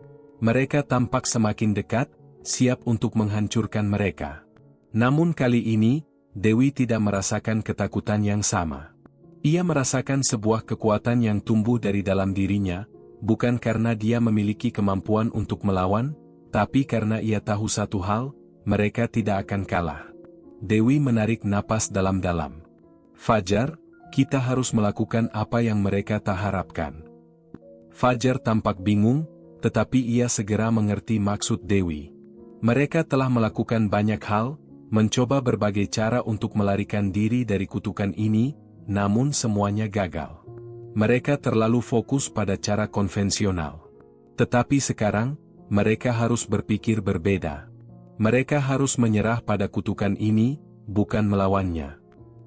A: Mereka tampak semakin dekat, siap untuk menghancurkan mereka. Namun kali ini, Dewi tidak merasakan ketakutan yang sama. Ia merasakan sebuah kekuatan yang tumbuh dari dalam dirinya, bukan karena dia memiliki kemampuan untuk melawan, tapi karena ia tahu satu hal, mereka tidak akan kalah. Dewi menarik napas dalam-dalam. Fajar, kita harus melakukan apa yang mereka tak harapkan. Fajar tampak bingung, tetapi ia segera mengerti maksud Dewi. Mereka telah melakukan banyak hal, mencoba berbagai cara untuk melarikan diri dari kutukan ini, namun semuanya gagal. Mereka terlalu fokus pada cara konvensional. Tetapi sekarang, mereka harus berpikir berbeda. Mereka harus menyerah pada kutukan ini, bukan melawannya.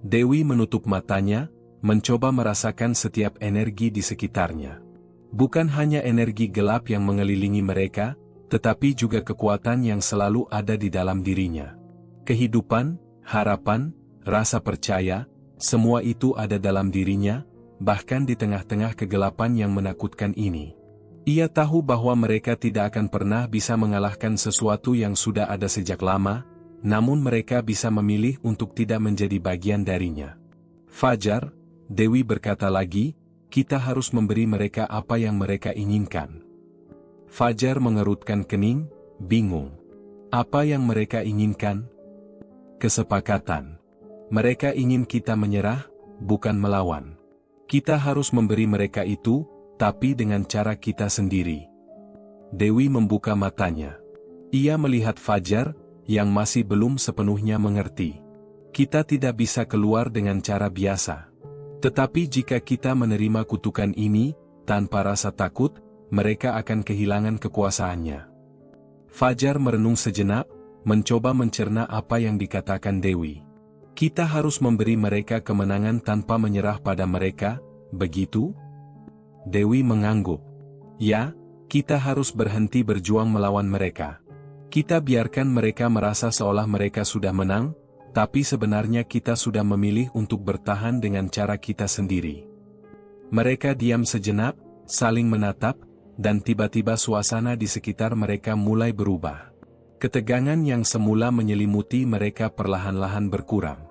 A: Dewi menutup matanya, mencoba merasakan setiap energi di sekitarnya. Bukan hanya energi gelap yang mengelilingi mereka, tetapi juga kekuatan yang selalu ada di dalam dirinya. Kehidupan, harapan, rasa percaya, semua itu ada dalam dirinya, bahkan di tengah-tengah kegelapan yang menakutkan ini. Ia tahu bahwa mereka tidak akan pernah bisa mengalahkan sesuatu yang sudah ada sejak lama, namun mereka bisa memilih untuk tidak menjadi bagian darinya. Fajar, Dewi berkata lagi, kita harus memberi mereka apa yang mereka inginkan. Fajar mengerutkan kening, bingung. Apa yang mereka inginkan? Kesepakatan. Mereka ingin kita menyerah, bukan melawan. Kita harus memberi mereka itu, tapi dengan cara kita sendiri. Dewi membuka matanya. Ia melihat Fajar, yang masih belum sepenuhnya mengerti. Kita tidak bisa keluar dengan cara biasa. Tetapi jika kita menerima kutukan ini, tanpa rasa takut, mereka akan kehilangan kekuasaannya. Fajar merenung sejenak, mencoba mencerna apa yang dikatakan Dewi. Kita harus memberi mereka kemenangan tanpa menyerah pada mereka, begitu? Dewi mengangguk. Ya, kita harus berhenti berjuang melawan mereka. Kita biarkan mereka merasa seolah mereka sudah menang, tapi sebenarnya kita sudah memilih untuk bertahan dengan cara kita sendiri. Mereka diam sejenak, saling menatap, dan tiba-tiba suasana di sekitar mereka mulai berubah. Ketegangan yang semula menyelimuti mereka perlahan-lahan berkurang.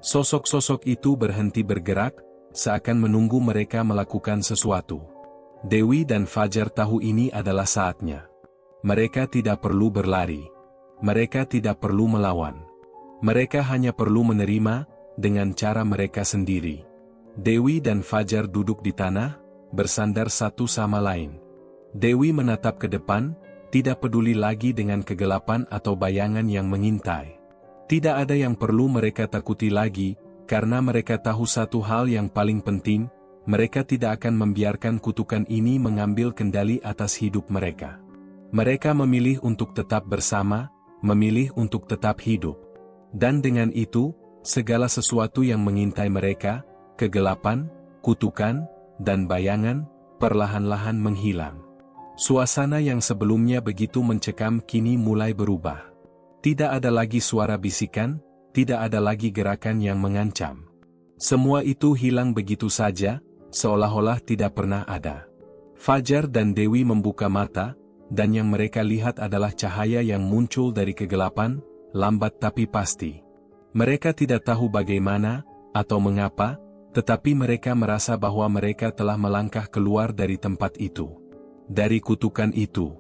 A: Sosok-sosok itu berhenti bergerak, seakan menunggu mereka melakukan sesuatu. Dewi dan Fajar tahu ini adalah saatnya. Mereka tidak perlu berlari. Mereka tidak perlu melawan. Mereka hanya perlu menerima, dengan cara mereka sendiri. Dewi dan Fajar duduk di tanah, bersandar satu sama lain. Dewi menatap ke depan, tidak peduli lagi dengan kegelapan atau bayangan yang mengintai. Tidak ada yang perlu mereka takuti lagi, Karena mereka tahu satu hal yang paling penting, mereka tidak akan membiarkan kutukan ini mengambil kendali atas hidup mereka. Mereka memilih untuk tetap bersama, memilih untuk tetap hidup. Dan dengan itu, segala sesuatu yang mengintai mereka, kegelapan, kutukan, dan bayangan, perlahan-lahan menghilang. Suasana yang sebelumnya begitu mencekam kini mulai berubah. Tidak ada lagi suara bisikan, tidak ada lagi gerakan yang mengancam. Semua itu hilang begitu saja, seolah-olah tidak pernah ada. Fajar dan Dewi membuka mata, dan yang mereka lihat adalah cahaya yang muncul dari kegelapan, lambat tapi pasti. Mereka tidak tahu bagaimana, atau mengapa, tetapi mereka merasa bahwa mereka telah melangkah keluar dari tempat itu. Dari kutukan itu.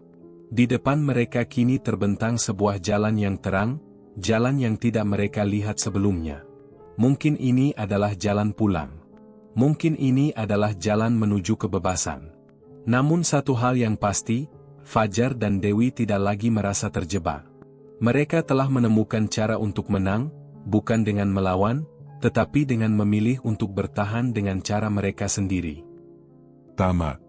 A: Di depan mereka kini terbentang sebuah jalan yang terang, jalan yang tidak mereka lihat sebelumnya. Mungkin ini adalah jalan pulang. Mungkin ini adalah jalan menuju kebebasan. Namun satu hal yang pasti, Fajar dan Dewi tidak lagi merasa terjebak. Mereka telah menemukan cara untuk menang, bukan dengan melawan, tetapi dengan memilih untuk bertahan dengan cara mereka sendiri.
B: Tamat.